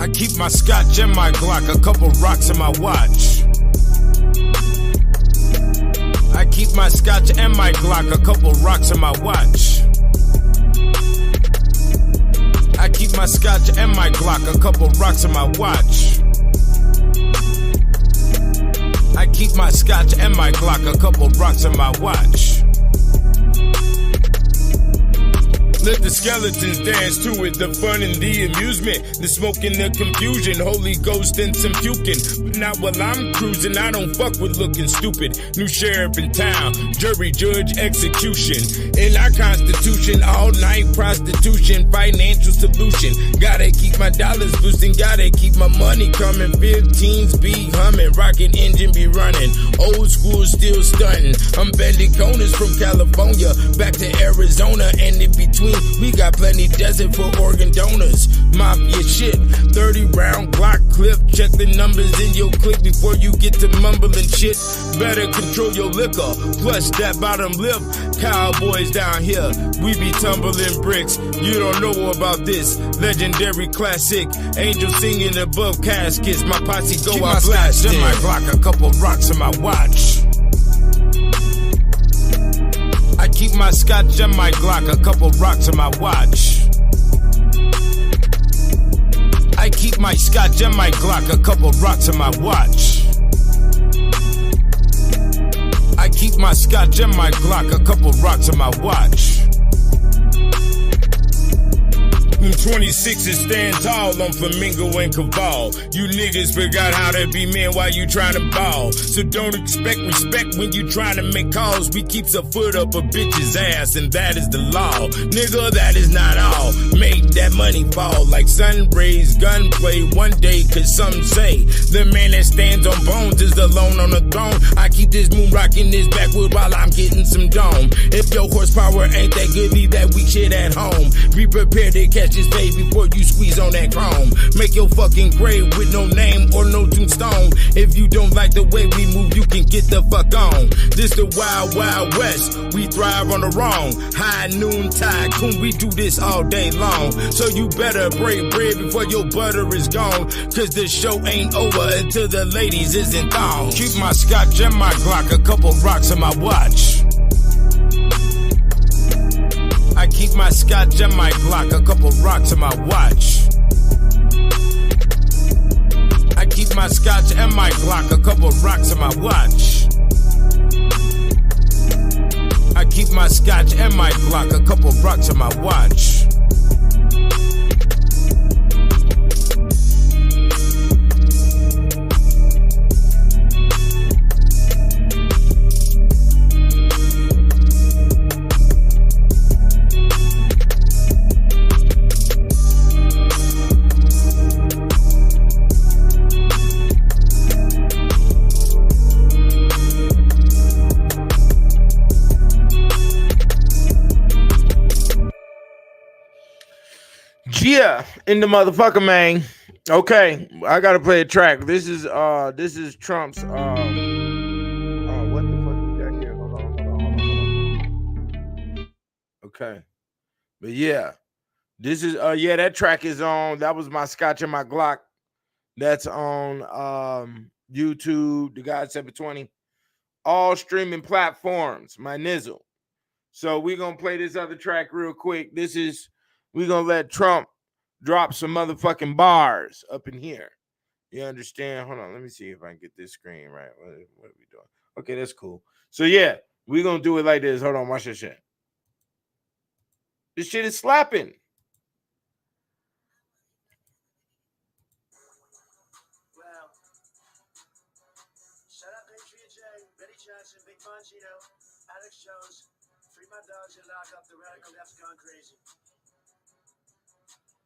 I keep my scotch and my Glock, a couple rocks in my watch. I keep my scotch and my Glock, a couple rocks in my watch. I keep my scotch and my Glock, a couple rocks in my watch. I keep my scotch and my Glock, a couple rocks in my watch. Let the skeletons dance to it, the fun and the amusement, the smoke and the confusion, Holy Ghost and some puking. But not while I'm cruising, I don't fuck with looking stupid. New sheriff in town, jury, judge, execution. In our constitution, all night prostitution, financial solution. Gotta keep my dollars boosting, gotta keep my money coming. 15s be humming, rocket engine be running. Old school still stunting. I'm bending corners from California back to Arizona and in between. We got plenty desert for organ donors. Mafia shit, 30 round Glock clip. Check the numbers in your clip before you get to mumbling shit. Better control your liquor, plus that bottom lip. Cowboys down here, we be tumbling bricks. You don't know about this legendary classic. Angels singing above caskets. My posse go out blasting. My Glock, a couple rocks in my watch. I keep my scotch and my Glock, a couple rocks in my watch. I keep my scotch and my Glock, a couple rocks in my watch. I keep my scotch and my Glock, a couple rocks in my watch. 26s stand tall on Flamingo and Caval. You niggas forgot how to be men while you trying to ball. So don't expect respect when you trying to make calls. We keeps a foot up a bitch's ass, and that is the law. Nigga, that is not all. Make that money fall like sun rays, gunplay one day, cause some say the man that stands on bones is alone on the throne. I keep this moon rocking this backwood while I'm getting some dome. If your horsepower ain't that good, leave that weak shit at home. Be prepared to catch this day before you squeeze on that chrome. Make your fucking grave with no name or no tombstone. If you don't like the way we move, you can get the fuck on. This the wild, wild west. We thrive on the wrong. High noon tide, coon, we do this all day long. So you better break bread before your butter is gone. Cause the show ain't over until the ladies isn't thong. Keep my scotch and my Glock, a couple rocks in my watch. I keep my scotch and my Glock, a couple rocks in my watch. I keep my scotch and my Glock, a couple rocks in my watch. I keep my scotch and my Glock, a couple rocks in my watch. Yeah, in the motherfucker, man. Okay, I gotta play a track. This is Trump's what the fuck is that here? Hold on. Okay. But yeah. This is that track is on. That was my Scotch and my Glock. That's on YouTube, the God 720. All streaming platforms, my nizzle. So we're gonna play this other track real quick. We're gonna let Trump drop some motherfucking bars up in here. You understand? Hold on, let me see if I can get this screen right. What are we doing? Okay, that's cool. So yeah, we're gonna do it like this. Hold on, watch this shit. This shit is slapping. Well, shut up, Patriot J, Betty Johnson, Big Bongino, Alex Jones, free my dogs and lock up the radical left's gone crazy.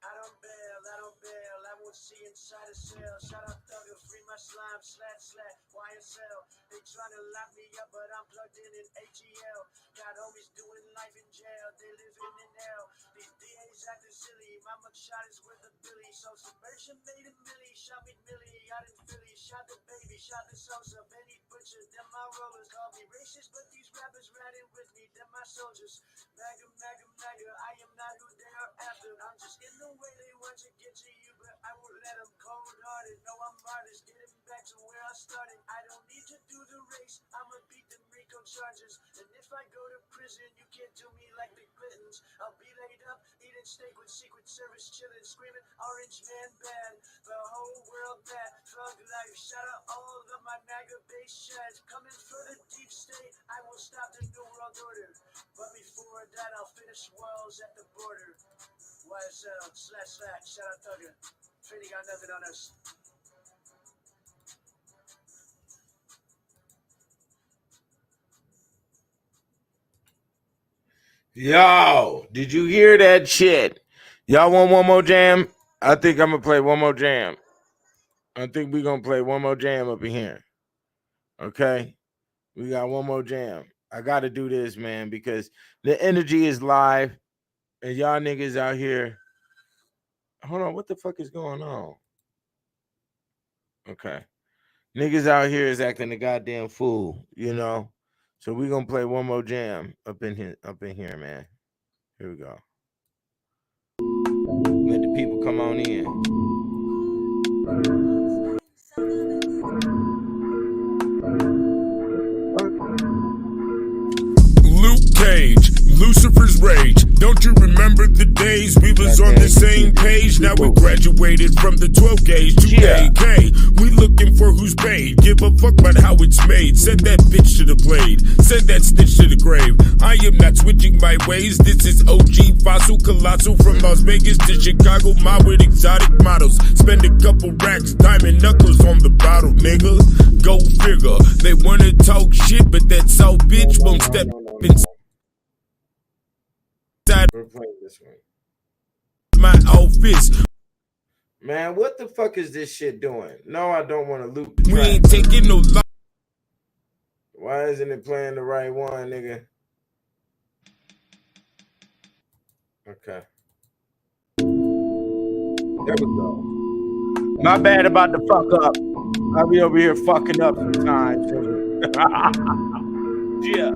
I don't bail, I won't see inside a cell. Shut up, thugger, free my slime, slat, YSL. They tryna lock me up, but I'm plugged in ATL. Got homies doing life in jail, they living in hell. These DAs acting silly, my mugshot is worth a billy. So submersion made a milli, shot me Millie out in Philly. Shot the baby, shot the Sosa, Benny Butcher. Them my rollers call me racist, but these rappers riding with me, them my soldiers. Maga, I am not who they are after. I'm just in the way they want to get to you, but I won't let them. farthest, getting back to where I started. I don't need to do the race, I'ma beat them Rico charges. And if I go to prison, you can't do me like the Clintons. I'll be laid up, eating steak with Secret Service, chilling, screaming, Orange Man bad, the whole world mad. Thug life, shout out all of my MAGA base shads. Coming for the deep state, I will stop the New World Order. But before that, I'll finish walls at the border. YSL, // shout out Thugger. Trinity got nothing on us. Yo, did you hear that shit? Y'all want one more jam? I think I'm gonna play one more jam. I think we're gonna play one more jam up in here. Okay, we got one more jam. I gotta do this, man, because the energy is live, and y'all niggas out here. Hold on, what the fuck is going on? Okay, niggas out here is acting a goddamn fool, you know. So we gonna play one more jam up in here, man. Here we go. Let the people come on in. Luke Cage, Lucifer's Rage. Don't you remember the days we was on the same page? Now we graduated from the 12 gauge to AK. We looking for who's paid. Give a fuck about how it's made. Send that bitch to the blade. Send that snitch to the grave. I am not switching my ways. This is OG Fossil Colossal from Las Vegas to Chicago. My with exotic models. Spend a couple racks, diamond knuckles on the bottle, nigga. Go figure. They wanna talk shit, but that South bitch won't step inside. We're playing this one. My office. Man, what the fuck is this shit doing? No, I don't want to loop the track. We ain't taking no. Why isn't it playing the right one, nigga? Okay. There we go. My bad about the fuck up. I'll be over here fucking up sometimes. Yeah.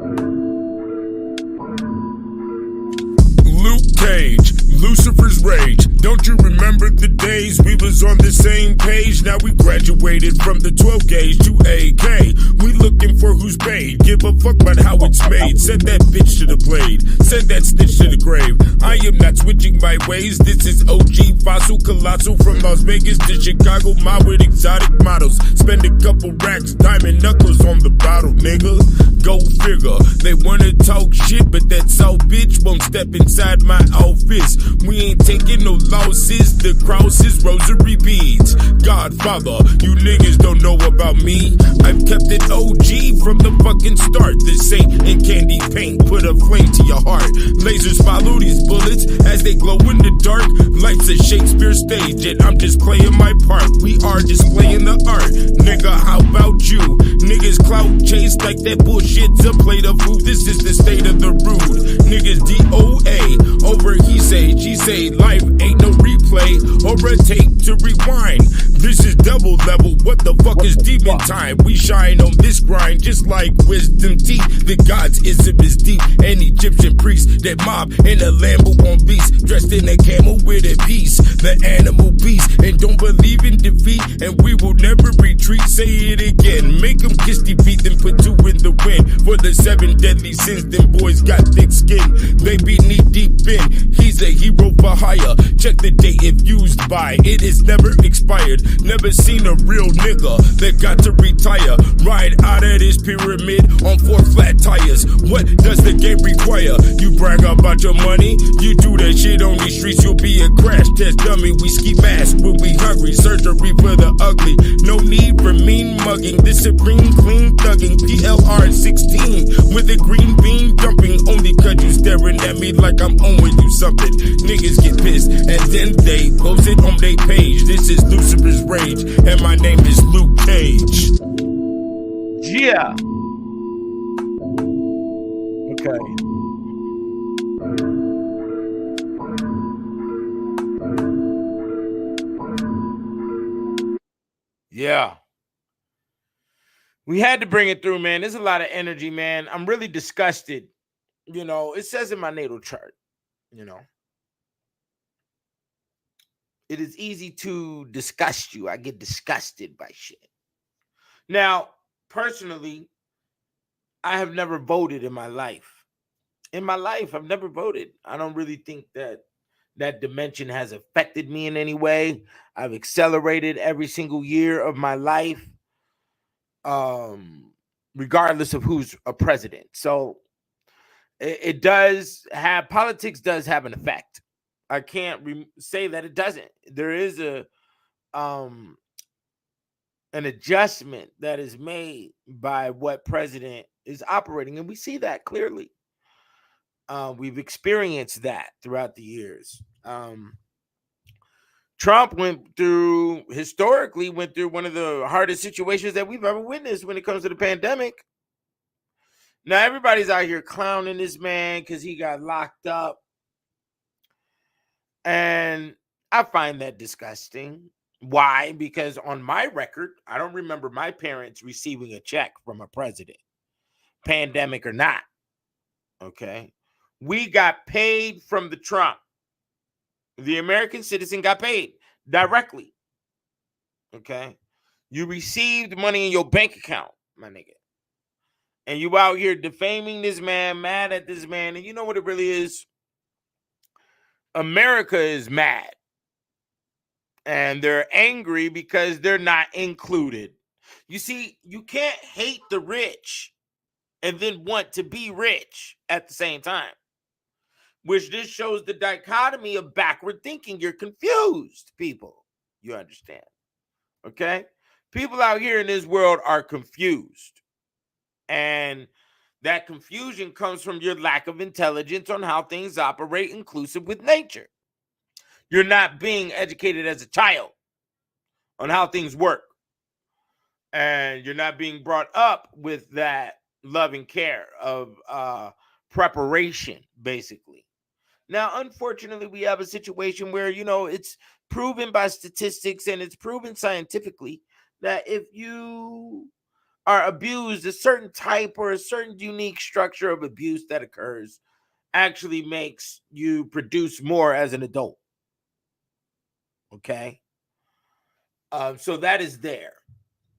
Luke Cage, Lucifer's Rage. Don't you remember the days we was on the same page? Now we graduated from the 12 gauge to AK. We looking for who's paid. Give a fuck about how it's made. Send that bitch to the blade. Send that snitch to the grave. I am not switching my ways. This is OG Fossil Colossal from Las Vegas to Chicago. My with exotic models. Spend a couple racks, diamond knuckles on the bottle, nigga. Go figure. They wanna talk shit, but that South bitch won't step inside my office. We ain't taking no losses. The crosses, rosary beads. Godfather, you niggas don't know about me. I've kept it OG from the fucking start. The saint in candy paint put a flame to your heart. Lasers follow these bullets as they glow in the dark. Life's a Shakespeare stage and I'm just playing my part. We are displaying the art. Nigga, how about you? Niggas clout chase like that bullshit's a plate of food. This is the state of the rude. Niggas DOA over he say, she say. Life ain't no replay or a tape to rewind. This is double level. What the fuck is demon time? We shine on this grind just like wisdom teeth. The God's ism is deep. An Egyptian priest that mob in a Lambo on beast, dressed in a camel with a piece. The animal beast and don't believe in defeat. And we will never retreat. Say it again. Make them kiss the feet, then put two in the wind. For the 7 deadly sins, them boys got thick skin. They be knee deep in. He's a hero for hire. Check the date if used by. It is never expired. Never seen a real nigga that got to retire. Ride out of this pyramid on 4 flat tires. What does the game require? You brag about your money. You do that shit on these streets. You'll be a crash test dummy. We ski mask when we hungry. Surgery for the ugly. No need for mean mugging. This supreme clean thugging. PLR 16 with a green bean dumping. Only cause you staring at me like I'm owing you something. Niggas get pissed and then they post it on their page. This is Lucifer's Rage and my name is Luke Cage. Yeah. Okay. Yeah. We had to bring it through, man. There's a lot of energy, man. I'm really disgusted. You know, it says in my natal chart, you know, it is easy to disgust you. I get disgusted by shit. Now, personally, I have never voted in my life. In my life, I've never voted. I don't really think that that dimension has affected me in any way. I've accelerated every single year of my life, um, regardless of who's a president. So it does have, politics does have an effect. I can't say that it doesn't. There is um an adjustment that is made by what president is operating, and we see that clearly. We've experienced that throughout the years. Trump historically went through one of the hardest situations that we've ever witnessed when it comes to the pandemic. Now everybody's out here clowning this man because he got locked up, and I find that disgusting. Why? Because on my record, I don't remember my parents receiving a check from a president, pandemic or not. Okay. We got paid from the Trump. The American citizen got paid directly. Okay. You received money in your bank account, my nigga. And you out here defaming this man, mad at this man. And you know what it really is? America is mad. And they're angry because they're not included. You see, you can't hate the rich and then want to be rich at the same time. Which this shows the dichotomy of backward thinking. You're confused, people. You understand? Okay? People out here in this world are confused. And that confusion comes from your lack of intelligence on how things operate, inclusive with nature. You're not being educated as a child on how things work. And you're not being brought up with that love and care of preparation, basically. Now, unfortunately, we have a situation where, it's proven by statistics and it's proven scientifically that if you are abused, a certain type or a certain unique structure of abuse that occurs actually makes you produce more as an adult. Okay? So that is there.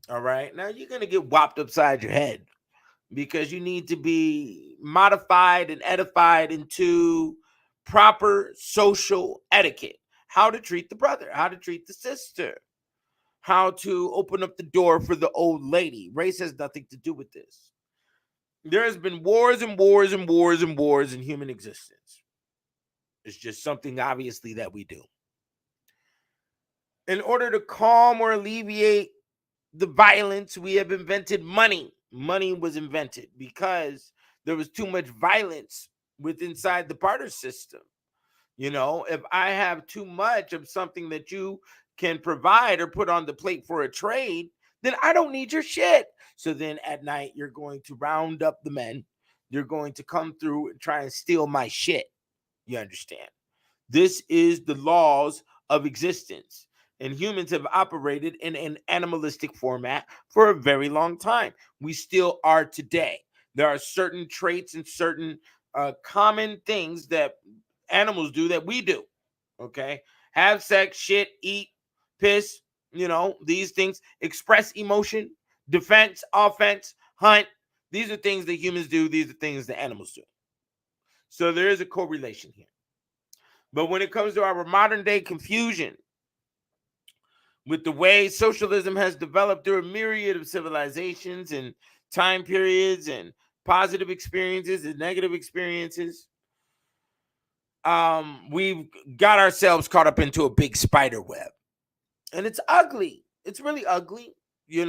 All right? Now, you're going to get whopped upside your head because you need to be modified and edified into proper social etiquette. How to treat the brother, how to treat the sister, how to open up the door for the old lady. Race has nothing to do with this. There has been wars and wars and wars and wars in human existence. It's just something obviously that we do. In order to calm or alleviate the violence, we have invented money. Money was invented because there was too much violence inside the barter system. If I have too much of something that you can provide or put on the plate for a trade, then I don't need your shit. So then at night, you're going to round up the men. You're going to come through and try and steal my shit. You understand? This is the laws of existence. And humans have operated in an animalistic format for a very long time. We still are today. There are certain traits and certain common things that animals do that we do. Okay? Have sex, shit, eat, piss, these things. Express emotion, defense, offense, hunt. These are things that humans do. These are things that animals do. So there is a correlation here. But when it comes to our modern day confusion with the way socialism has developed through a myriad of civilizations and time periods and positive experiences and negative experiences, we've got ourselves caught up into a big spider web. And it's ugly. It's really ugly. You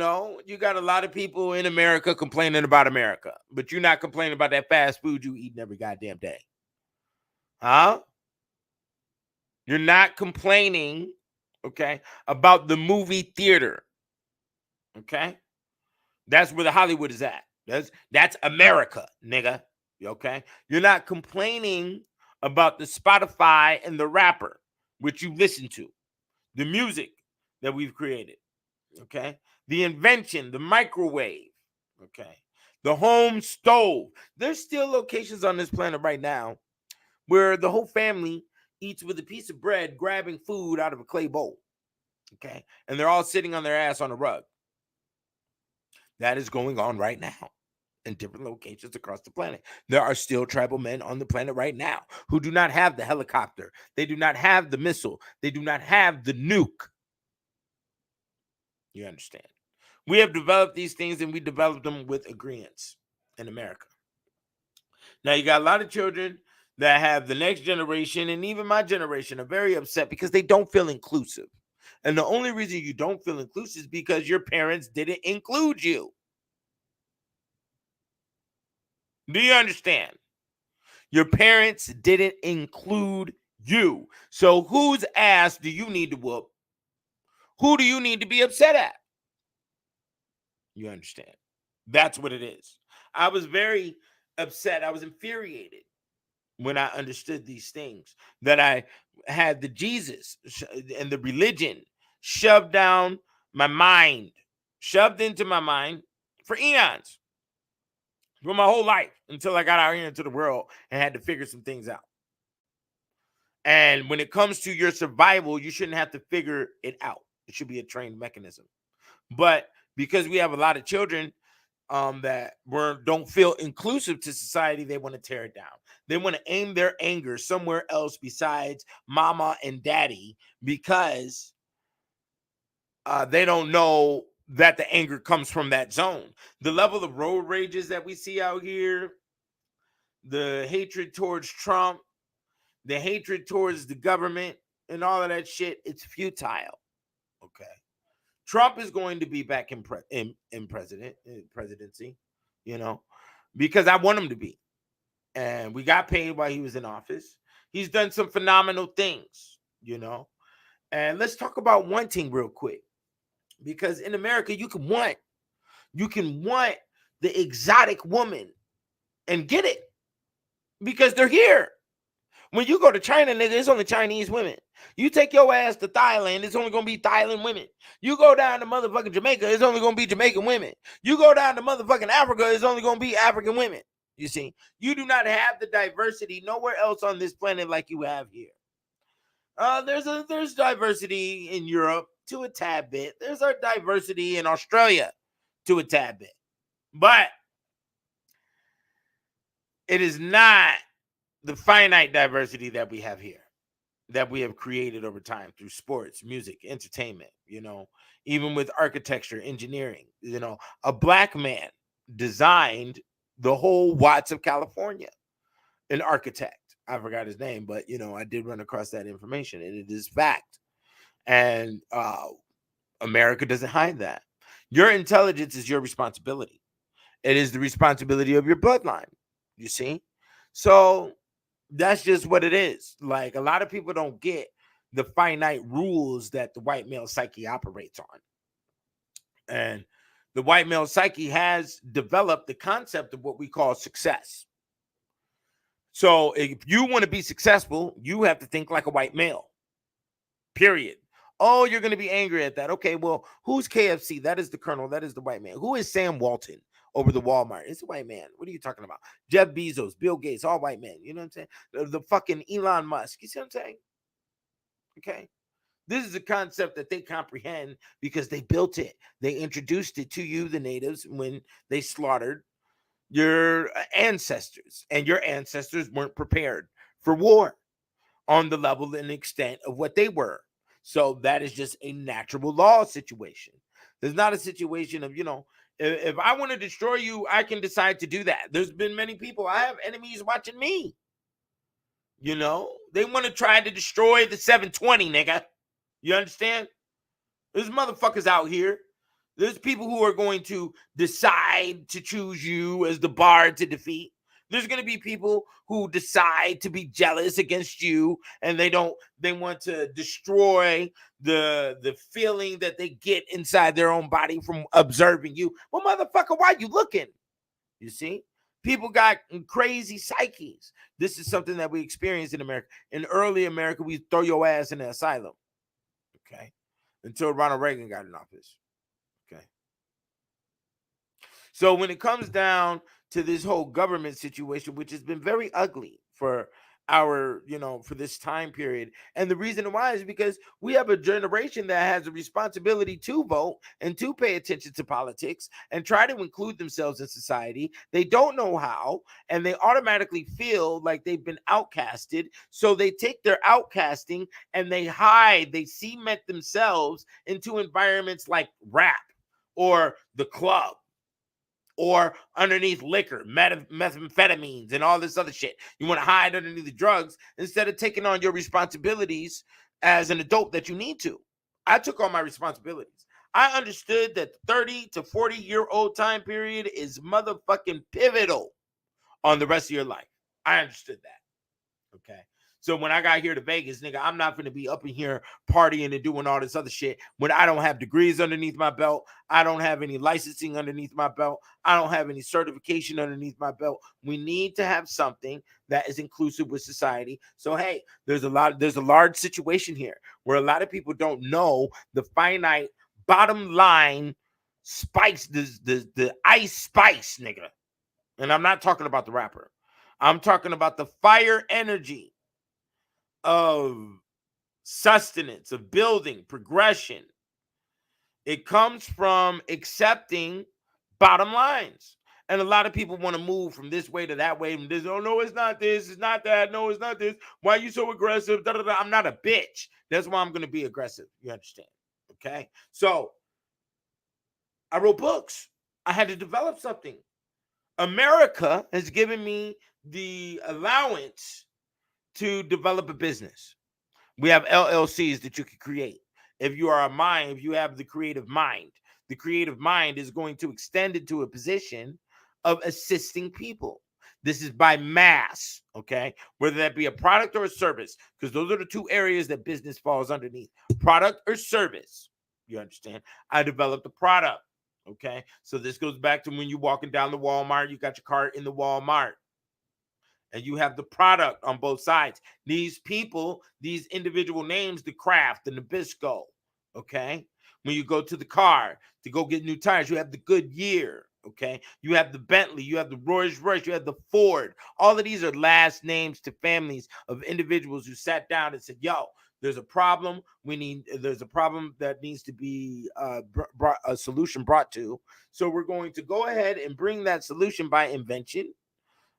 got a lot of people in America complaining about America, but you're not complaining about that fast food you eat every goddamn day. Huh? You're not complaining, okay, about the movie theater. Okay? That's where the Hollywood is at. That's America, nigga. Okay? You're not complaining about the Spotify and the rapper, which you listen to. The music that we've created. Okay? The invention, the microwave. Okay? The home stove. There's still locations on this planet right now where the whole family eats with a piece of bread, grabbing food out of a clay bowl. Okay. And they're all sitting on their ass on a rug. That is going on right now in different locations across the planet. There are still tribal men on the planet right now who do not have the helicopter. They do not have the missile. They do not have the nuke. You understand? We have developed these things, and we developed them with agreements in America. Now, you got a lot of children that have the next generation, and even my generation, are very upset because they don't feel inclusive. And the only reason you don't feel inclusive is because your parents didn't include you. Do you understand? Your parents didn't include you. So whose ass do you need to whoop? Who do you need to be upset at? You understand? That's what it is. I was very upset. I was infuriated when I understood these things, that I had the Jesus and the religion shoved down my mind, shoved into my mind for eons, for my whole life, until I got out here into the world and had to figure some things out. And when it comes to your survival, you shouldn't have to figure it out. It should be a trained mechanism. But because we have a lot of children that don't feel inclusive to society, they want to tear it down. They want to aim their anger somewhere else besides mama and daddy, because they don't know that the anger comes from that zone. The level of road rages that we see out here, the hatred towards Trump, the hatred towards the government, and all of that shit, it's futile. Okay. Trump is going to be back in presidency, because I want him to be. And we got paid while he was in office. He's done some phenomenal things, And let's talk about wanting real quick. Because in America, you can want the exotic woman and get it, because they're here. When you go to China, nigga, it's only Chinese women. You take your ass to Thailand, it's only going to be Thailand women. You go down to motherfucking Jamaica, it's only going to be Jamaican women. You go down to motherfucking Africa, it's only going to be African women. You see, you do not have the diversity nowhere else on this planet like you have here. There's diversity in Europe to a tad bit. There's our diversity in Australia to a tad bit. But it is not the finite diversity that we have here, that we have created over time through sports, music, entertainment, even with architecture, engineering. A black man designed the whole Watts of California, an architect. I forgot his name, but, I did run across that information, and it is fact. And America doesn't hide that. Your intelligence is your responsibility. It is the responsibility of your bloodline, you see? So that's just what it is. Like, a lot of people don't get the finite rules that the white male psyche operates on. And the white male psyche has developed the concept of what we call success. So if you want to be successful, you have to think like a white male. Period. Oh, you're going to be angry at that. Okay, well, who's KFC? That is the Colonel. That is the white man. Who is Sam Walton over the Walmart? It's a white man. What are you talking about? Jeff Bezos, Bill Gates, all white men. You know what I'm saying? The fucking Elon Musk. You see what I'm saying? Okay. This is a concept that they comprehend because they built it. They introduced it to you, the natives, when they slaughtered your ancestors. And your ancestors weren't prepared for war on the level and extent of what they were. So that is just a natural law situation. There's not a situation of, if I want to destroy you, I can decide to do that. There's been many people. I have enemies watching me. They want to try to destroy the 720, nigga. You understand? There's motherfuckers out here. There's people who are going to decide to choose you as the bar to defeat. There's going to be people who decide to be jealous against you, and they want to destroy the feeling that they get inside their own body from observing you. Well, motherfucker, why you looking? You see? People got crazy psyches. This is something that we experience in America. In early America, we throw your ass in the asylum. Okay? Until Ronald Reagan got in office. Okay? So when it comes down to this whole government situation, which has been very ugly for for this time period. And the reason why is because we have a generation that has a responsibility to vote and to pay attention to politics and try to include themselves in society. They don't know how, and they automatically feel like they've been outcasted. So they take their outcasting and they cement themselves into environments like rap or the club or underneath liquor, methamphetamines, and all this other shit. You want to hide underneath the drugs instead of taking on your responsibilities as an adult that you need to. I took on my responsibilities. I understood that 30 to 40-year-old time period is motherfucking pivotal on the rest of your life. I understood that. Okay. So when I got here to Vegas, nigga, I'm not going to be up in here partying and doing all this other shit when I don't have degrees underneath my belt. I don't have any licensing underneath my belt. I don't have any certification underneath my belt. We need to have something that is inclusive with society. So, hey, there's a large situation here where a lot of people don't know the finite bottom line spice, the ice spice, nigga. And I'm not talking about the rapper. I'm talking about the fire energy of sustenance, of building, progression. It comes from accepting bottom lines. And a lot of people want to move from this way to that way. From this, oh, no, it's not this, it's not that, no, it's not this. Why are you so aggressive? Da, da, da. I'm not a bitch. That's why I'm going to be aggressive. You understand? Okay? So I wrote books. I had to develop something. America has given me the allowance to develop a business. We have LLCs that you can create. If you are a mind, if you have the creative mind is going to extend into a position of assisting people. This is by mass, okay? Whether that be a product or a service, because those are the two areas that business falls underneath, product or service. You understand? I developed a product, okay? So this goes back to when you're walking down the Walmart, you got your cart in the Walmart, and you have the product on both sides. These people, these individual names, the Kraft, the Nabisco, okay? When you go to the car to go get new tires, you have the Goodyear, okay? You have the Bentley, you have the Rolls-Royce, you have the Ford. All of these are last names to families of individuals who sat down and said, yo, there's a problem. There's a problem that needs to be brought a solution brought to. So we're going to go ahead and bring that solution by invention,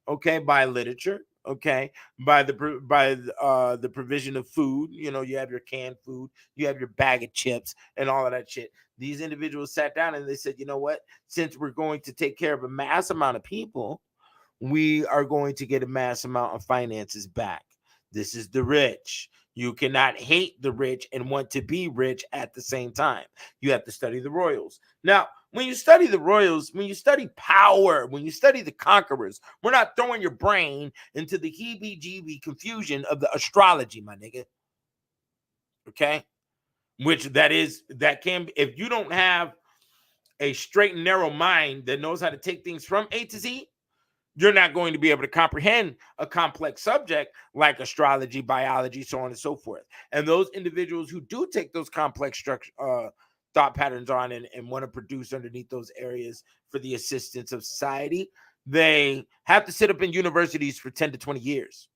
okay, by literature, okay, by the provision of food. You know, you have your canned food, you have your bag of chips, and all of that shit. These individuals sat down and they said, you know what? Since we're going to take care of a mass amount of people, we are going to get a mass amount of finances back. This is the rich. You cannot hate the rich and want to be rich at the same time. You have to study the royals. Now, when you study the royals, when you study power, when you study the conquerors, we're not throwing your brain into the heebie-jeebie confusion of the astrology, my nigga. Okay? That can, if you don't have a straight and narrow mind that knows how to take things from A to Z, you're not going to be able to comprehend a complex subject like astrology, biology, so on and so forth. And those individuals who do take those complex thought patterns on and want to produce underneath those areas for the assistance of society, they have to sit up in universities for 10 to 20 years.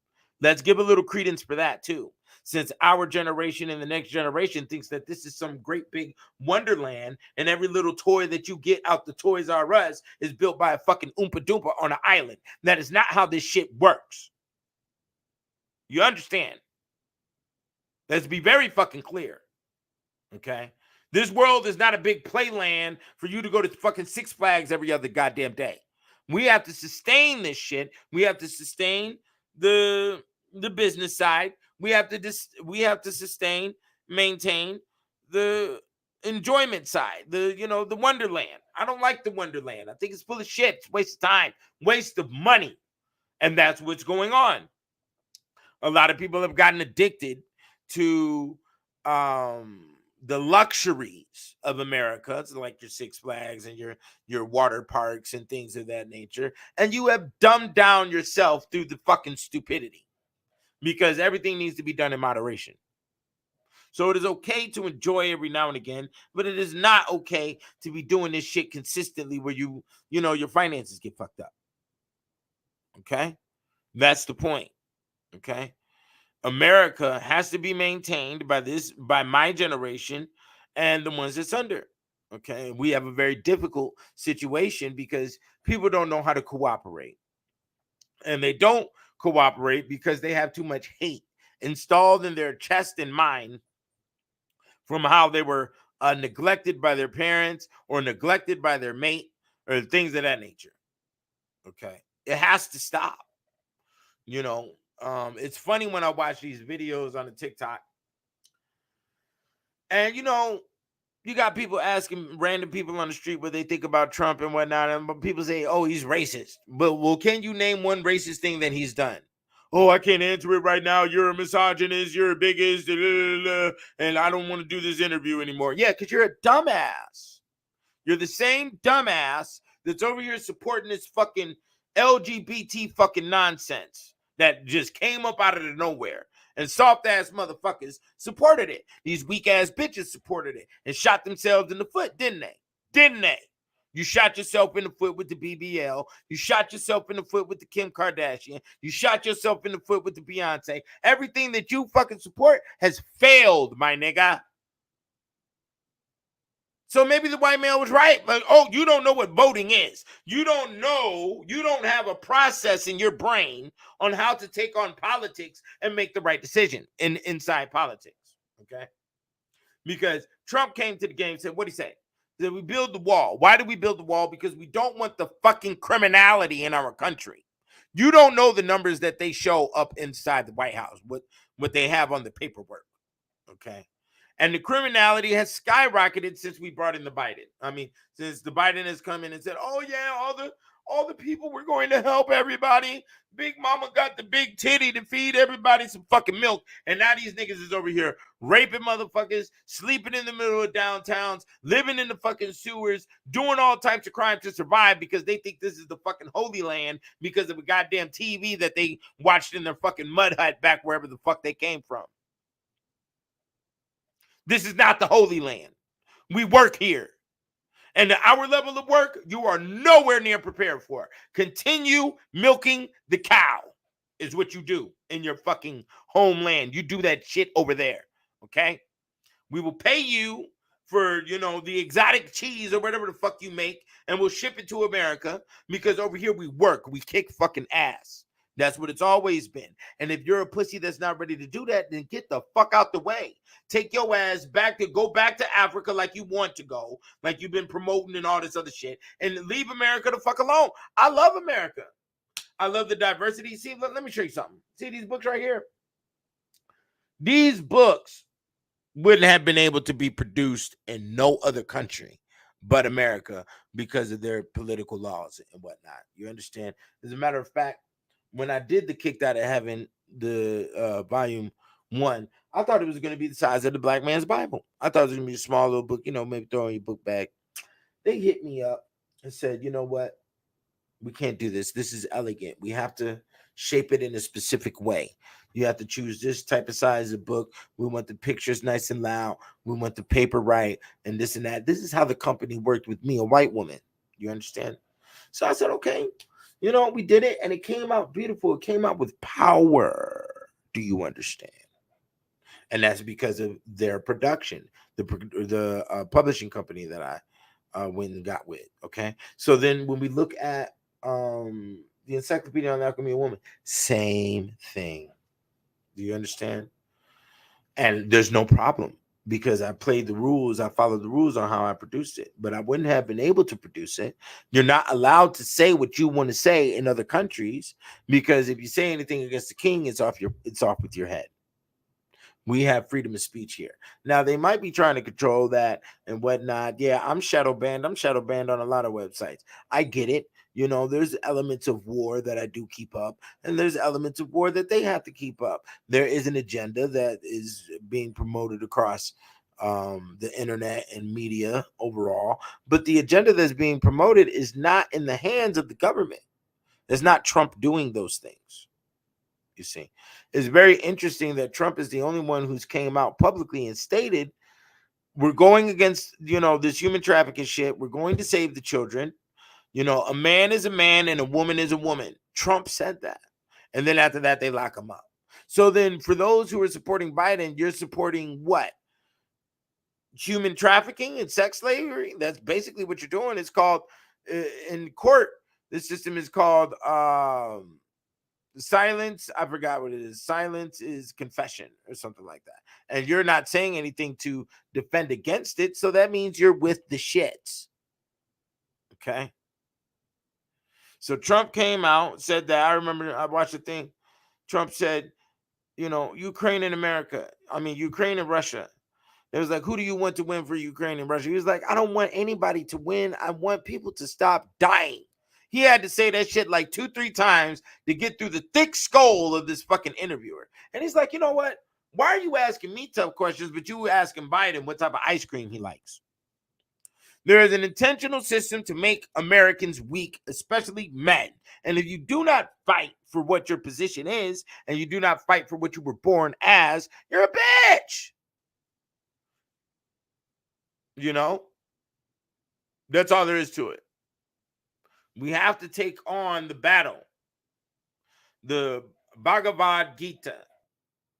Let's give a little credence for that too. Since our generation and the next generation thinks that this is some great big wonderland and every little toy that you get out the Toys R Us is built by a fucking Oompa Doompa on an island. That is not how this shit works. You understand? Let's be very fucking clear. Okay? This world is not a big playland for you to go to fucking Six Flags every other goddamn day. We have to sustain this shit. We have to sustain the business side. We have to sustain, maintain the enjoyment side, the wonderland. I don't like the wonderland. I think it's full of shit. It's waste of time, waste of money. And that's what's going on. A lot of people have gotten addicted to the luxuries of America. It's like your Six Flags and your water parks and things of that nature. And you have dumbed down yourself through the fucking stupidity, because everything needs to be done in moderation. So it is okay to enjoy every now and again, but it is not okay to be doing this shit consistently where your finances get fucked up. Okay? That's the point. Okay. America has to be maintained by my generation and the ones that's under. Okay. We have a very difficult situation because people don't know how to cooperate. And they don't cooperate because they have too much hate installed in their chest and mind from how they were neglected by their parents or neglected by their mate or things of that nature. Okay. It has to stop. You know, it's funny when I watch these videos on the TikTok. And, you know, you got people asking random people on the street what they think about Trump and whatnot. And people say, oh, he's racist. But, well, can you name one racist thing that he's done? Oh, I can't answer it right now. You're a misogynist. You're a biggest. And I don't want to do this interview anymore. Yeah, because you're a dumbass. You're the same dumbass that's over here supporting this fucking LGBT fucking nonsense that just came up out of the nowhere. And soft ass motherfuckers supported it. These weak ass bitches supported it and shot themselves in the foot, didn't they? Didn't they? You shot yourself in the foot with the BBL. You shot yourself in the foot with the Kim Kardashian. You shot yourself in the foot with the Beyonce. Everything that you fucking support has failed, my nigga. So maybe the white man was right. Like, oh, you don't know what voting is. You don't know. You don't have a process in your brain on how to take on politics and make the right decision inside politics. Okay? Because Trump came to the game and said, what'd he say? That we build the wall. Why did we build the wall? Because we don't want the fucking criminality in our country. You don't know the numbers that they show up inside the White House, what they have on the paperwork. Okay? And the criminality has skyrocketed since we brought in the Biden. I mean, since the Biden has come in and said, oh yeah, all the people, we're going to help everybody. Big mama got the big titty to feed everybody some fucking milk. And now these niggas is over here raping motherfuckers, sleeping in the middle of downtowns, living in the fucking sewers, doing all types of crime to survive because they think this is the fucking holy land because of a goddamn TV that they watched in their fucking mud hut back wherever the fuck they came from. This is not the Holy Land. We work here. And our level of work, you are nowhere near prepared for. Continue milking the cow is what you do in your fucking homeland. You do that shit over there, okay? We will pay you for, you know, the exotic cheese or whatever the fuck you make, and we'll ship it to America because over here we work. We kick fucking ass. That's what it's always been. And if you're a pussy that's not ready to do that, then get the fuck out the way. Take your ass back go back to Africa like you want to go, like you've been promoting and all this other shit, and leave America the fuck alone. I love America. I love the diversity. See, let me show you something. See these books right here? These books wouldn't have been able to be produced in no other country but America because of their political laws and whatnot. You understand? As a matter of fact, when I did the Kicked Out of Heaven, the volume 1, I thought it was going to be the size of the Black Man's Bible. I thought it was going to be a small little book, you know, maybe throw in your book bag. They hit me up and said, you know what? We can't do this. This is elegant. We have to shape it in a specific way. You have to choose this type of size of book. We want the pictures nice and loud. We want the paper right and this and that. This is how the company worked with me, a white woman. You understand? So I said, okay. You know, we did it, and it came out beautiful. It came out with power. Do you understand? And that's because of their production, the publishing company that I went and got with. Okay, so then when we look at the Encyclopedia on the Alchemy of Woman, same thing. Do you understand? And there's no problem because I played the rules. I followed the rules on how I produced it, but I wouldn't have been able to produce it. You're not allowed to say what you want to say in other countries because if you say anything against the king, it's off with your head. We have freedom of speech here. Now, they might be trying to control that and whatnot. Yeah, I'm shadow banned. I'm shadow banned on a lot of websites. I get it. You know, there's elements of war that I do keep up, and there's elements of war that they have to keep up. There is an agenda that is being promoted across the internet and media overall, but the agenda that's being promoted is not in the hands of the government. It's not Trump doing those things. You see, it's very interesting that Trump is the only one who's came out publicly and stated, we're going against, you know, this human trafficking shit. We're going to save the children. You know, a man is a man and a woman is a woman. Trump said that. And then after that, they lock him up. So then for those who are supporting Biden, you're supporting what? Human trafficking and sex slavery? That's basically what you're doing. It's called, in court, this system is called silence. I forgot what it is. Silence is confession or something like that. And you're not saying anything to defend against it. So that means you're with the shits. Okay. So Trump came out, said that. I remember I watched a thing. Trump said, Ukraine and America. I mean, Ukraine and Russia. It was like, who do you want to win for Ukraine and Russia? He was like, I don't want anybody to win. I want people to stop dying. He had to say that shit like 2-3 times to get through the thick skull of this fucking interviewer. And he's like, you know what? Why are you asking me tough questions, but you asking Biden what type of ice cream he likes? There is an intentional system to make Americans weak, especially men. And if you do not fight for what your position is, and you do not fight for what you were born as, you're a bitch. That's all there is to it. We have to take on the battle. The Bhagavad Gita.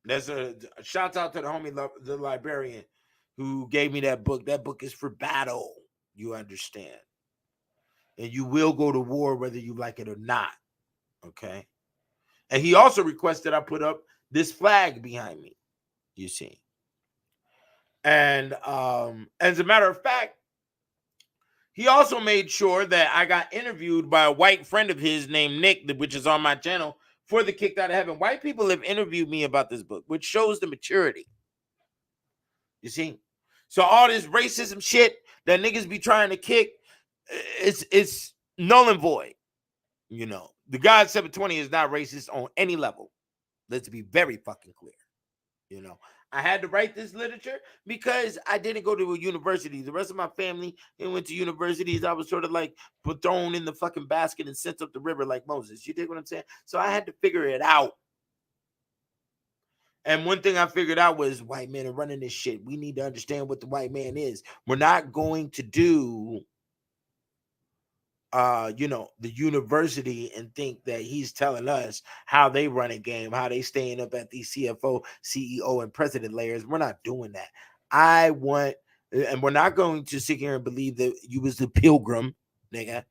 There's a shout out to the homie, the librarian, who gave me that book. That book is for battle. You understand? And you will go to war whether you like it or not. Okay? And he also requested I put up this flag behind me. You see? And as a matter of fact, he also made sure that I got interviewed by a white friend of his named Nick, which is on my channel, for the Kicked Out of Heaven. White people have interviewed me about this book, which shows the maturity. You see? So all this racism shit that niggas be trying to kick, it's null and void. The God 720 is not racist on any level. Let's be very fucking clear. I had to write this literature because I didn't go to a university. The rest of my family, they went to universities. I was sort of like thrown in the fucking basket and sent up the river like Moses. You dig what I'm saying? So I had to figure it out. And one thing I figured out was white men are running this shit. We need to understand what the white man is. We're not going to do the university and think that he's telling us how they run a game, how they staying up at these CFO, CEO, and president layers. We're not doing that. And we're not going to sit here and believe that you was the pilgrim, nigga,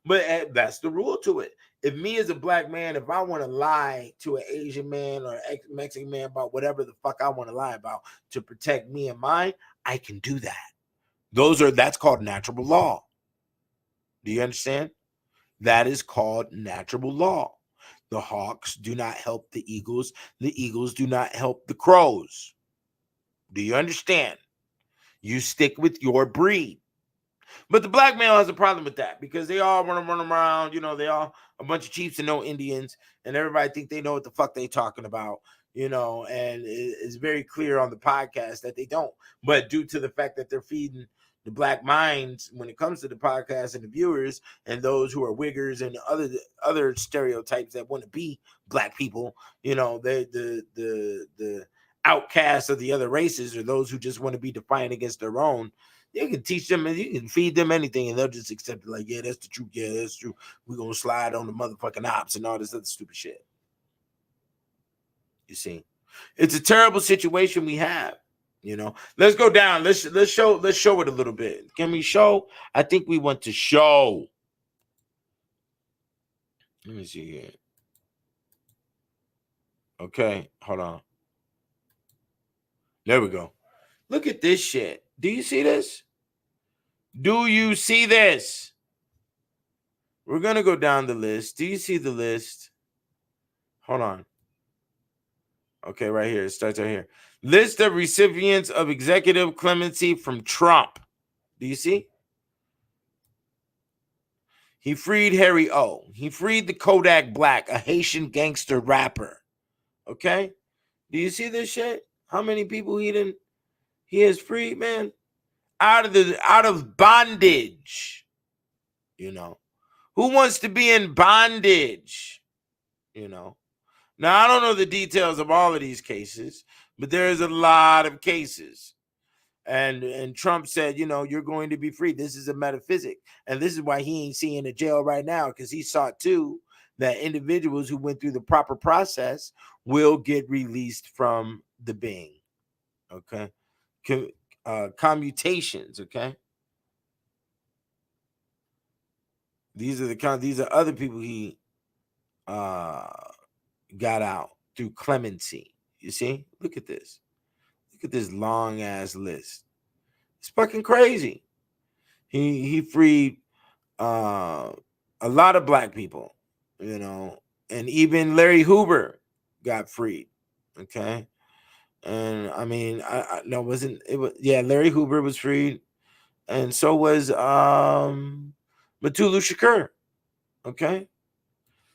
but that's the rule to it. If me as a black man, if I want to lie to an Asian man or Mexican man about whatever the fuck I want to lie about to protect me and mine, I can do that. That's called natural law. Do you understand? That is called natural law. The hawks do not help the eagles. The eagles do not help the crows. Do you understand? You stick with your breed. But the black male has a problem with that because they all want to run around. They all a bunch of chiefs and no Indians, and everybody think they know what the fuck they talking about. And it's very clear on the podcast that they don't. But due to the fact that they're feeding the black minds when it comes to the podcast and the viewers and those who are wiggers and other stereotypes that want to be black people, the outcasts of the other races or those who just want to be defiant against their own. You can teach them and you can feed them anything and they'll just accept it like, yeah, that's the truth. Yeah, that's true. We're going to slide on the motherfucking ops and all this other stupid shit. You see, it's a terrible situation we have. Let's go down. Let's show it a little bit. Can we show? I think we want to show. Let me see here. Okay, hold on. There we go. Look at this shit. Do you see this? Do you see this? We're going to go down the list. Do you see the list? Hold on. Okay, right here. It starts right here. List of recipients of executive clemency from Trump. Do you see? He freed Harry O. He freed the Kodak Black, a Haitian gangster rapper. Okay? Do you see this shit? How many people he has freed, man? Out of bondage. Who wants to be in bondage? Now, I don't know the details of all of these cases, but there's a lot of cases. And Trump said, you're going to be free. This is a metaphysic. And this is why he ain't seeing the jail right now, because he saw too that individuals who went through the proper process will get released from the being. Okay. Commutations. Okay. These are other people he got out through clemency. You see? Look at this. Look at this long ass list. It's fucking crazy. He freed a lot of black people, you know, and even Larry Hoover got freed. Okay. And I mean, I no, wasn't it was yeah, Larry Hoover was freed, and so was Matulu Shakur. Okay.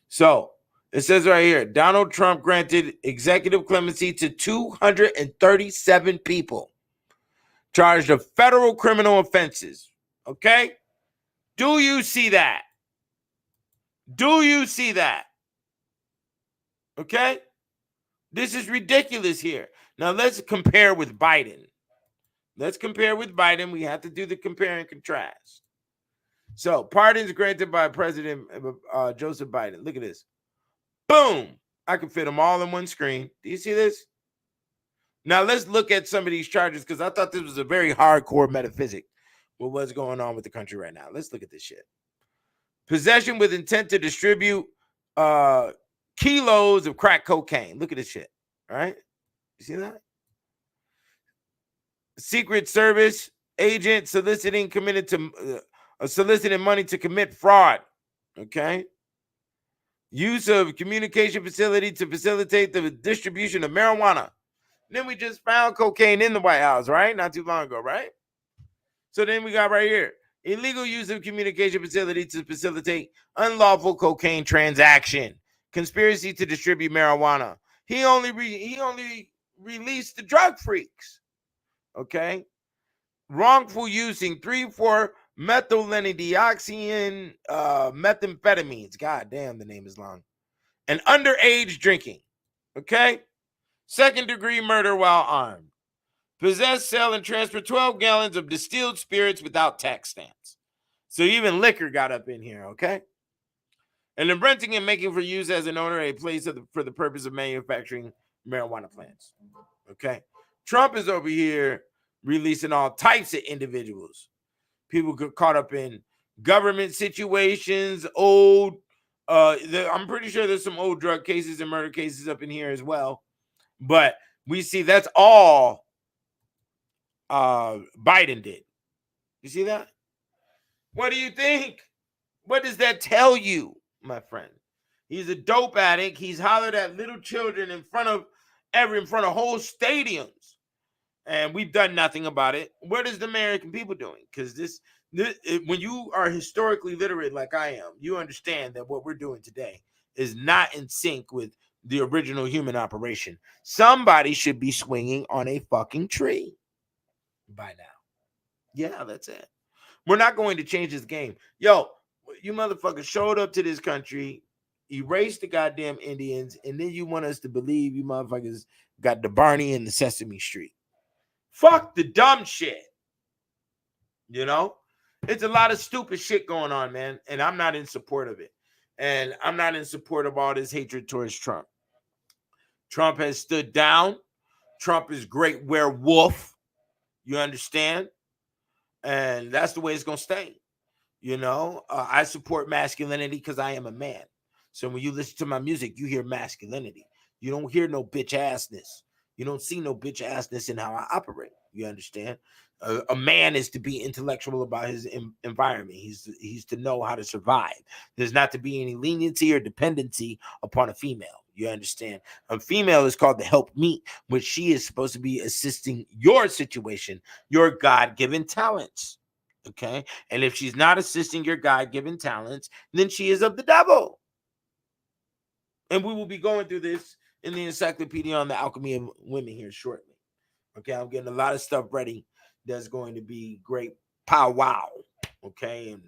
So it says right here, Donald Trump granted executive clemency to 237 people charged of federal criminal offenses. Okay? Do you see that? Do you see that? Okay? This is ridiculous here. Now let's compare with Biden. Let's compare with Biden. We have to do the compare and contrast. So, pardons granted by President Joseph Biden. Look at this. Boom. I can fit them all in one screen. Do you see this? Now, let's look at some of these charges because I thought this was a very hardcore metaphysic with what's going on with the country right now. Let's look at this shit. Possession with intent to distribute kilos of crack cocaine. Look at this shit. All right? You see that? Secret Service agent soliciting money to commit fraud. Okay? Use of communication facility to facilitate the distribution of marijuana. Then we just found cocaine in the White House, right? Not too long ago, right? So then we got right here. Illegal use of communication facility to facilitate unlawful cocaine transaction. Conspiracy to distribute marijuana. He only released the drug freaks. Okay? Wrongful using 3,4-methyllenedioxin methamphetamines. God damn, the name is long. And underage drinking. Okay? Second-degree murder while armed. Possess, sell, and transfer 12 gallons of distilled spirits without tax stamps. So even liquor got up in here, okay? And then renting and making for use as an owner a place for the purpose of manufacturing marijuana plants. Okay? Trump is over here releasing all types of individuals. People get caught up in government situations, I'm pretty sure there's some old drug cases and murder cases up in here as well. But we see that's all Biden did. You see that? What do you think? What does that tell you, my friend? He's a dope addict. He's hollered at little children in front of whole stadiums. And we've done nothing about it. What is the American people doing? Because when you are historically literate like I am, you understand that what we're doing today is not in sync with the original human operation. Somebody should be swinging on a fucking tree by now. Yeah, that's it. We're not going to change this game. Yo, you motherfuckers showed up to this country, erased the goddamn Indians, and then you want us to believe you motherfuckers got the Barney and the Sesame Street. Fuck the dumb shit. You know? It's a lot of stupid shit going on, man, and I'm not in support of it. And I'm not in support of all this hatred towards Trump. Trump has stood down. Trump is great werewolf. You understand? And that's the way it's going to stay. You know, I support masculinity because I am a man. So when you listen to my music, you hear masculinity. You don't hear no bitch assness. You don't see no bitch assness in how I operate. You understand? A man is to be intellectual about his environment. He's to know how to survive. There's not to be any leniency or dependency upon a female. You understand? A female is called the help meet, which she is supposed to be assisting your situation, your God-given talents. Okay? And if she's not assisting your God-given talents, then she is of the devil. And we will be going through this in the Encyclopedia on the Alchemy of Women here shortly. Okay? I'm getting a lot of stuff ready that's going to be great powwow. Okay? And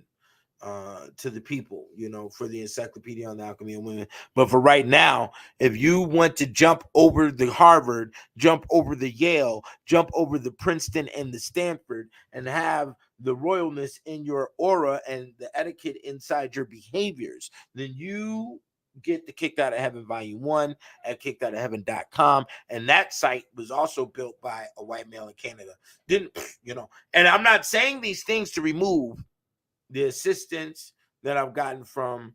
to the people, you know, for the Encyclopedia on the Alchemy of Women. But for right now, if you want to jump over the Harvard, jump over the Yale, jump over the Princeton and the Stanford, and have the royalness in your aura and the etiquette inside your behaviors, then you get the Kicked Out of Heaven Volume 1 at kickedoutofheaven.com. And that site was also built by a white male in Canada. And I'm not saying these things to remove the assistance that I've gotten from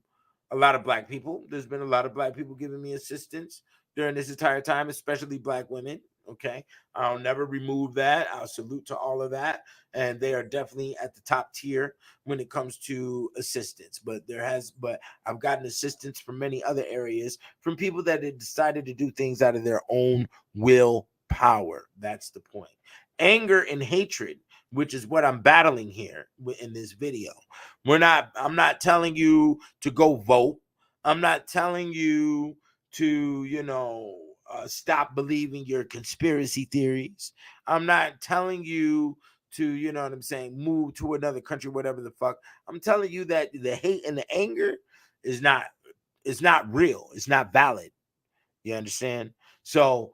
a lot of black people. There's been a lot of black people giving me assistance during this entire time, especially black women. Okay. I'll never remove that. I'll salute to all of that. And they are definitely at the top tier when it comes to assistance. But I've gotten assistance from many other areas from people that had decided to do things out of their own willpower. That's the point. Anger and hatred, which is what I'm battling here in this video. I'm not telling you to go vote. I'm not telling you to, stop believing your conspiracy theories. I'm not telling you to, move to another country, whatever the fuck. I'm telling you that the hate and the anger is not real. It's not valid. You understand? So,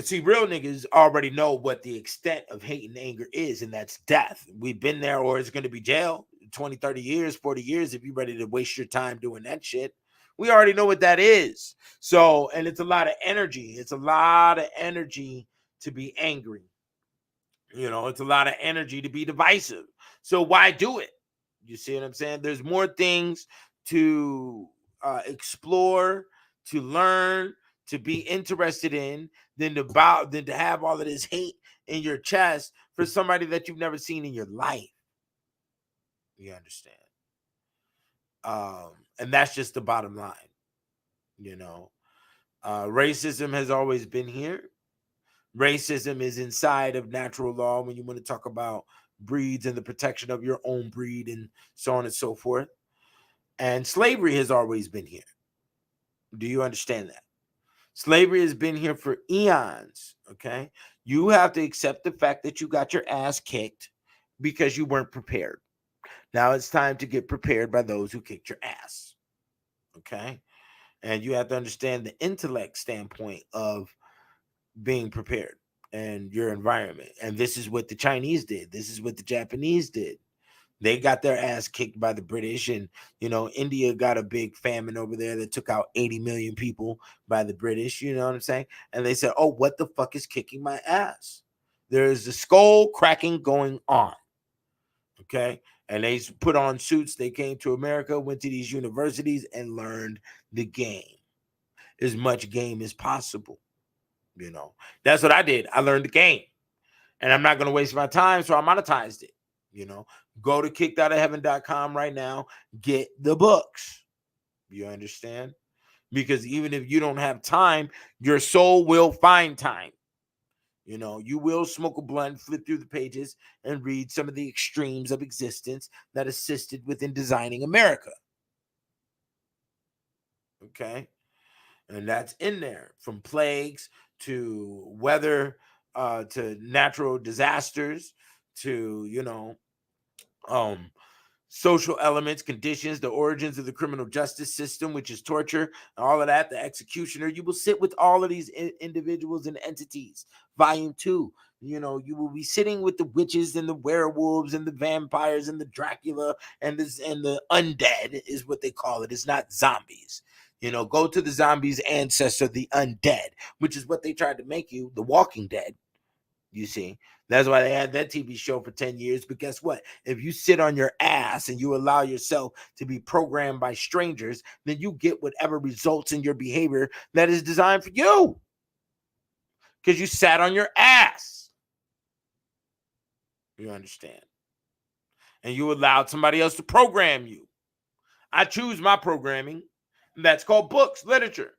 see, real niggas already know what the extent of hate and anger is, and that's death. We've been there, or it's going to be jail 20, 30 years, 40 years if you're ready to waste your time doing that shit. We already know what that is. So, and it's a lot of energy. It's a lot of energy to be angry. It's a lot of energy to be divisive. So why do it? You see what I'm saying? There's more things to explore, to learn, to be interested in than to have all of this hate in your chest for somebody that you've never seen in your life. You understand? And that's just the bottom line. Racism has always been here. Racism is inside of natural law when you want to talk about breeds and the protection of your own breed and so on and so forth. And slavery has always been here. Do you understand that? Slavery has been here for eons, okay? You have to accept the fact that you got your ass kicked because you weren't prepared. Now it's time to get prepared by those who kicked your ass, okay? And you have to understand the intellect standpoint of being prepared and your environment. And this is what the Chinese did. This is what the Japanese did. They got their ass kicked by the British, and India got a big famine over there that took out 80 million people by the British. You know what I'm saying? And they said, "Oh, what the fuck is kicking my ass?" There's a skull cracking going on. Okay, and they put on suits. They came to America, went to these universities, and learned the game, as much game as possible. That's what I did. I learned the game, and I'm not going to waste my time, so I monetized it. Go to kickedoutofheaven.com right now. Get the books. You understand? Because even if you don't have time, your soul will find time. You will smoke a blunt, flip through the pages, and read some of the extremes of existence that assisted within designing America. Okay? And that's in there, from plagues to weather, to natural disasters, to, social elements, conditions, the origins of the criminal justice system, which is torture, and all of that, the executioner. You will sit with all of these individuals and entities. Volume 2, you will be sitting with the witches and the werewolves and the vampires and the Dracula and the undead is what they call it. It's not zombies. Go to the zombies' ancestor, the undead, which is what they tried to make you, the Walking Dead. You see, that's why they had that TV show for 10 years. But guess what? If you sit on your ass and you allow yourself to be programmed by strangers, then you get whatever results in your behavior that is designed for you. Because you sat on your ass. You understand? And you allowed somebody else to program you. I choose my programming. And that's called books, literature,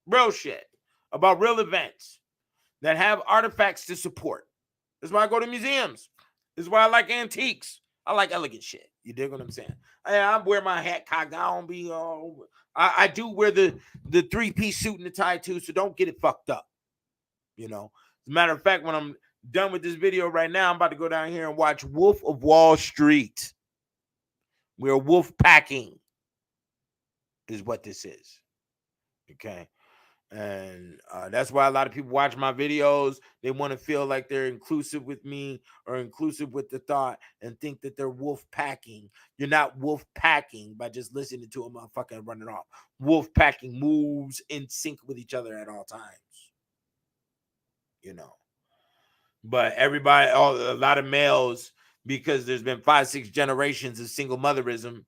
real shit about real events that have artifacts to support. That's why I go to museums. This is why I like antiques. I like elegant shit. You dig what I'm saying? I wear my hat cocked. I don't be I do wear the 3-piece suit and the tie too, so don't get it fucked up. As a matter of fact, when I'm done with this video right now, I'm about to go down here and watch Wolf of Wall Street. We're wolf packing is what this is. Okay. And that's why a lot of people watch my videos. They want to feel like they're inclusive with me or inclusive with the thought and think that they're wolf packing. You're not wolf packing by just listening to a motherfucker running off. Wolf packing moves in sync with each other at all times. You know. But everybody, a lot of males, because there's been 5-6 generations of single motherism,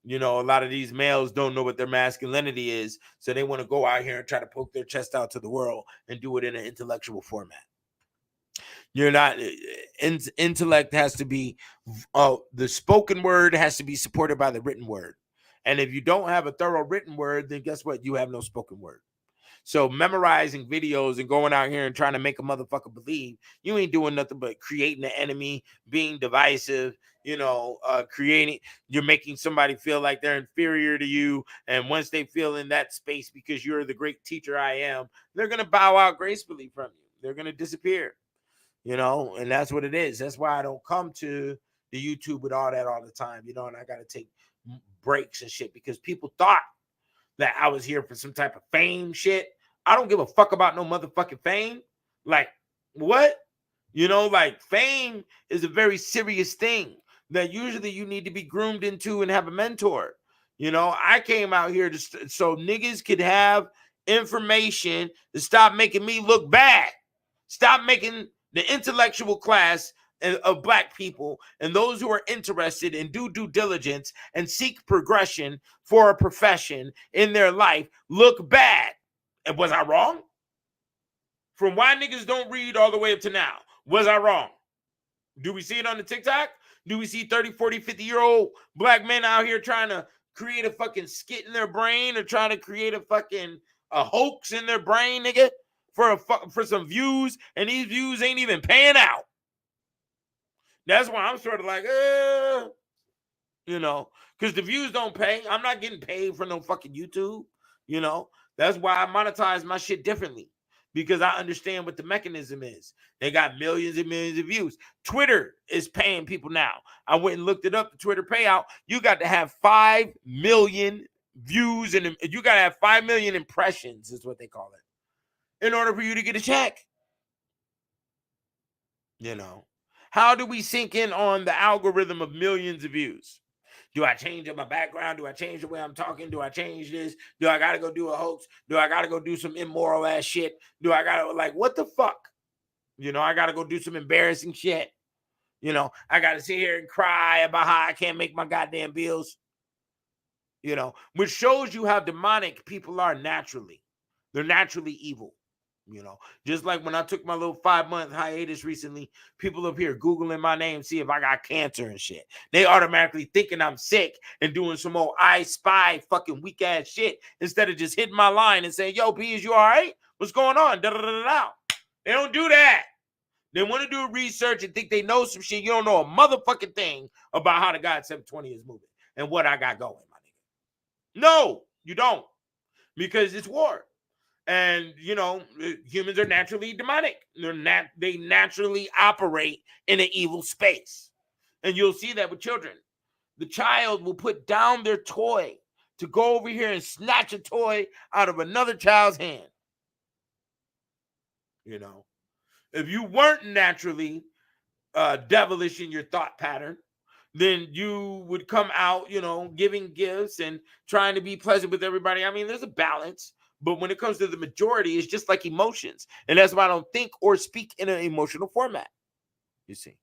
you know, a lot of these males don't know what their masculinity is, so they want to go out here and try to poke their chest out to the world and do it in an intellectual format. You're not, intellect has to be, the spoken word has to be supported by the written word. And if you don't have a thorough written word, then guess what? You have no spoken word. So memorizing videos and going out here and trying to make a motherfucker believe, you ain't doing nothing but creating an enemy, being divisive, you know, you're making somebody feel like they're inferior to you. And once they feel in that space, because you're the great teacher I am, they're going to bow out gracefully from you. They're going to disappear, you know, and that's what it is. That's why I don't come to the YouTube with all that all the time, you know, and I got to take breaks and shit because people thought that I was here for some type of fame shit. I don't give a fuck about no motherfucking fame. Like, what? You know, like, fame is a very serious thing that usually you need to be groomed into and have a mentor. You know, I came out here so niggas could have information to stop making me look bad. Stop making the intellectual class of black people and those who are interested in due diligence and seek progression for a profession in their life look bad. And was I wrong? From why niggas don't read all the way up to now, was I wrong? Do we see it on the TikTok? Do we see 30, 40, 50-year-old black men out here trying to create a fucking skit in their brain or trying to create a hoax in their brain, nigga, for some views, and these views ain't even paying out? That's why I'm sort of like, you know, because the views don't pay. I'm not getting paid for no fucking YouTube, you know. That's why I monetize my shit differently, because I understand what the mechanism is. They got millions and millions of views. Twitter is paying people now. I went and looked it up, the Twitter payout. You got to have 5 million views, and you got to have 5 million impressions, is what they call it, in order for you to get a check. You know, how do we sink in on the algorithm of millions of views? Do I change up my background? Do I change the way I'm talking? Do I change this? Do I got to go do a hoax? Do I got to go do some immoral ass shit? Do I got to, like, what the fuck? You know, I got to go do some embarrassing shit. You know, I got to sit here and cry about how I can't make my goddamn bills. You know, which shows you how demonic people are naturally. They're naturally evil. You know, just like when I took my little 5-month hiatus recently, people up here Googling my name, see if I got cancer and shit. They automatically thinking I'm sick and doing some old I Spy fucking weak ass shit instead of just hitting my line and saying, yo, P, is you all right? What's going on? Da-da-da-da-da. They don't do that. They want to do research and think they know some shit. You don't know a motherfucking thing about how the God 720 is moving and what I got going, my nigga. No, you don't. Because it's war. And, you know, humans are naturally demonic. They naturally operate in an evil space. And you'll see that with children. The child will put down their toy to go over here and snatch a toy out of another child's hand. You know, if you weren't naturally devilish in your thought pattern, then you would come out, you know, giving gifts and trying to be pleasant with everybody. I mean, there's a balance. But when it comes to the majority, it's just like emotions. And that's why I don't think or speak in an emotional format. You see.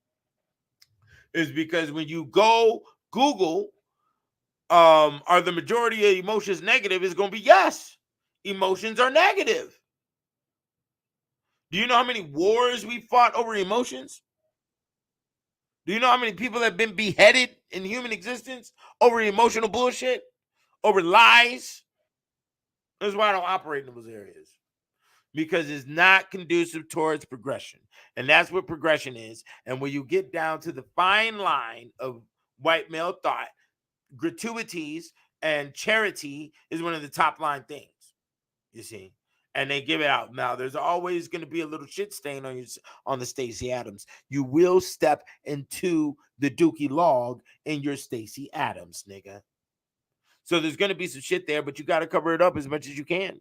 It's because when you go Google, are the majority of emotions negative? It's going to be yes. Emotions are negative. Do you know how many wars we fought over emotions? Do you know how many people have been beheaded in human existence over emotional bullshit? Over lies? That's why I don't operate in those areas. Because it's not conducive towards progression. And that's what progression is. And when you get down to the fine line of white male thought, gratuities and charity is one of the top line things, you see. And they give it out. Now, there's always going to be a little shit stain on the Stacey Adams. You will step into the Dookie log in your Stacey Adams, nigga. So there's going to be some shit there, but you got to cover it up as much as you can,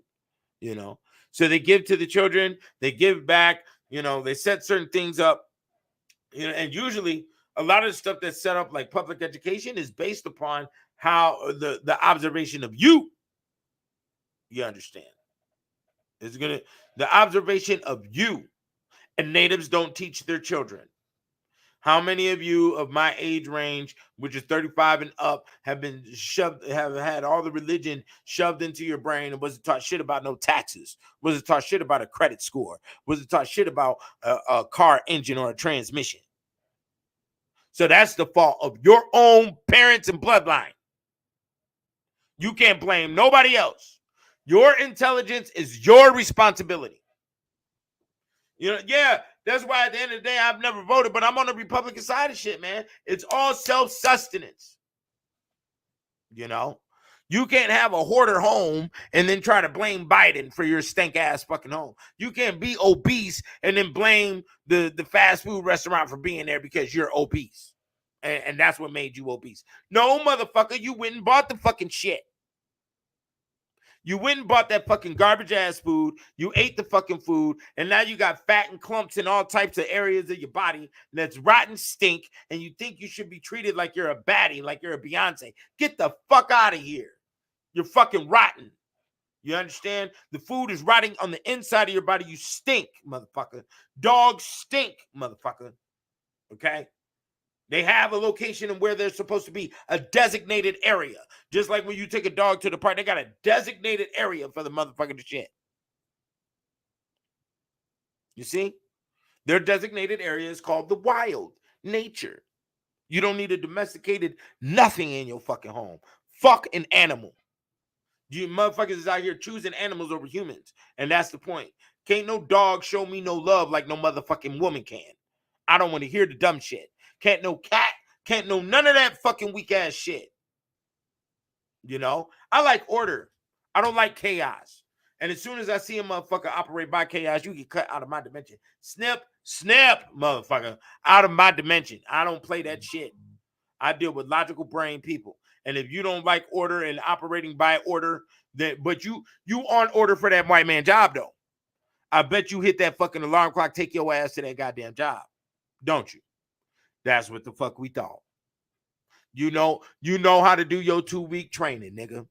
you know. So they give to the children, they give back, they set certain things up, and usually a lot of the stuff that's set up like public education is based upon how the observation of you understand. It's the observation of you, and natives don't teach their children. How many of you of my age range, which is 35 and up, have had all the religion shoved into your brain and wasn't taught shit about no taxes? Wasn't taught shit about a credit score? Wasn't taught shit about a car engine or a transmission? So that's the fault of your own parents and bloodline. You can't blame nobody else. Your intelligence is your responsibility. Yeah, that's why at the end of the day, I've never voted, but I'm on the Republican side of shit, man. It's all self-sustenance. You can't have a hoarder home and then try to blame Biden for your stank-ass fucking home. You can't be obese and then blame the fast food restaurant for being there because you're obese. And that's what made you obese. No, motherfucker, you went and bought the fucking shit. You went and bought that fucking garbage ass food. You ate the fucking food. And now you got fat and clumps in all types of areas of your body that's rotten stink. And you think you should be treated like you're a baddie, like you're a Beyonce. Get the fuck out of here. You're fucking rotten. You understand? The food is rotting on the inside of your body. You stink, motherfucker. Dogs stink, motherfucker. Okay? They have a location of where they're supposed to be, a designated area. Just like when you take a dog to the park, they got a designated area for the motherfucker to shit. You see? Their designated area is called the wild, nature. You don't need a domesticated nothing in your fucking home. Fuck an animal. You motherfuckers is out here choosing animals over humans. And that's the point. Can't no dog show me no love like no motherfucking woman can. I don't want to hear the dumb shit. Can't no cat, can't no none of that fucking weak ass shit. I like order. I don't like chaos. And as soon as I see a motherfucker operate by chaos, you get cut out of my dimension. Snip, motherfucker, out of my dimension. I don't play that shit. I deal with logical brain people. And if you don't like order and operating by order, but you on order for that white man job though. I bet you hit that fucking alarm clock, take your ass to that goddamn job. Don't you? That's what the fuck we thought. You know how to do your 2-week training, nigga.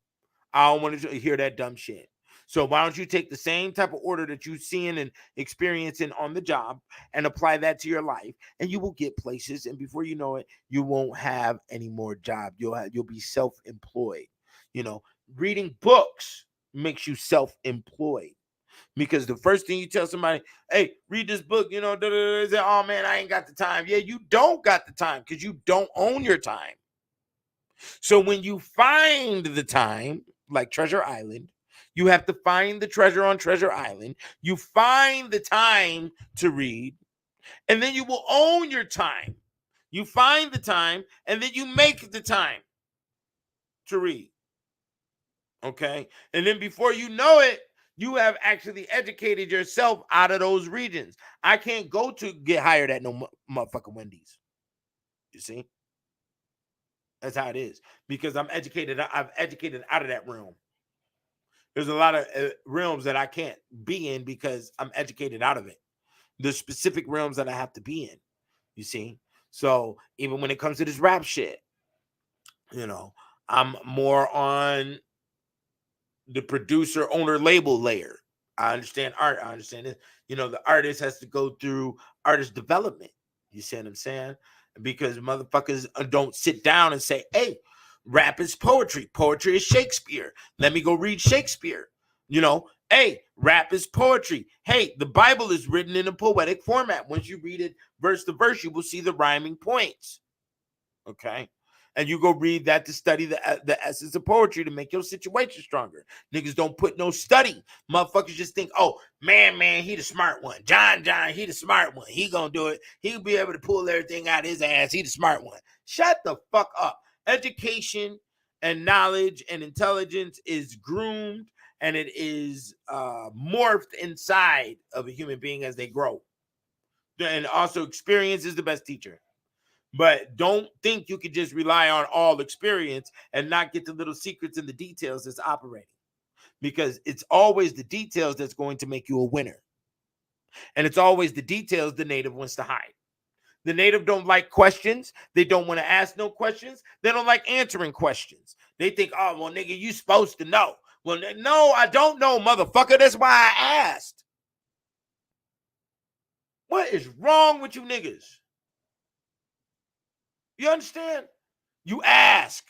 I don't want to hear that dumb shit. So why don't you take the same type of order that you're seeing and experiencing on the job and apply that to your life, and you will get places. And before you know it, you won't have any more job. You'll be self-employed. Reading books makes you self-employed. Because the first thing you tell somebody, hey, read this book, say, oh man, I ain't got the time. Yeah, you don't got the time because you don't own your time. So when you find the time, like Treasure Island, you have to find the treasure on Treasure Island. You find the time to read, and then you will own your time. You find the time, and then you make the time to read. Okay? And then before you know it, you have actually educated yourself out of those regions. I can't go to get hired at no motherfucking Wendy's. You see? That's how it is. Because I'm educated. I've educated out of that realm. There's a lot of realms that I can't be in because I'm educated out of it. The specific realms that I have to be in. You see? So even when it comes to this rap shit, I'm more on the producer, owner, label layer. I understand art. I understand it. The artist has to go through artist development. You see what I'm saying? Because motherfuckers don't sit down and say, hey, rap is poetry. Poetry is Shakespeare. Let me go read Shakespeare. Hey, rap is poetry. Hey, the Bible is written in a poetic format. Once you read it verse to verse, you will see the rhyming points. Okay? And you go read that to study the essence of poetry to make your situation stronger. Niggas don't put no study. Motherfuckers just think, oh, man, he the smart one. John, he the smart one. He gonna do it. He'll be able to pull everything out of his ass. He the smart one. Shut the fuck up. Education and knowledge and intelligence is groomed and it is morphed inside of a human being as they grow. And also experience is the best teacher. But don't think you can just rely on all experience and not get the little secrets and the details that's operating. because it's always the details that's going to make you a winner. And it's always the details the native wants to hide. The native don't like questions. They don't want to ask no questions. They don't like answering questions. They think, oh, well, nigga, you supposed to know. Well, no, I don't know, motherfucker. That's why I asked. What is wrong with you niggas? You understand? You ask.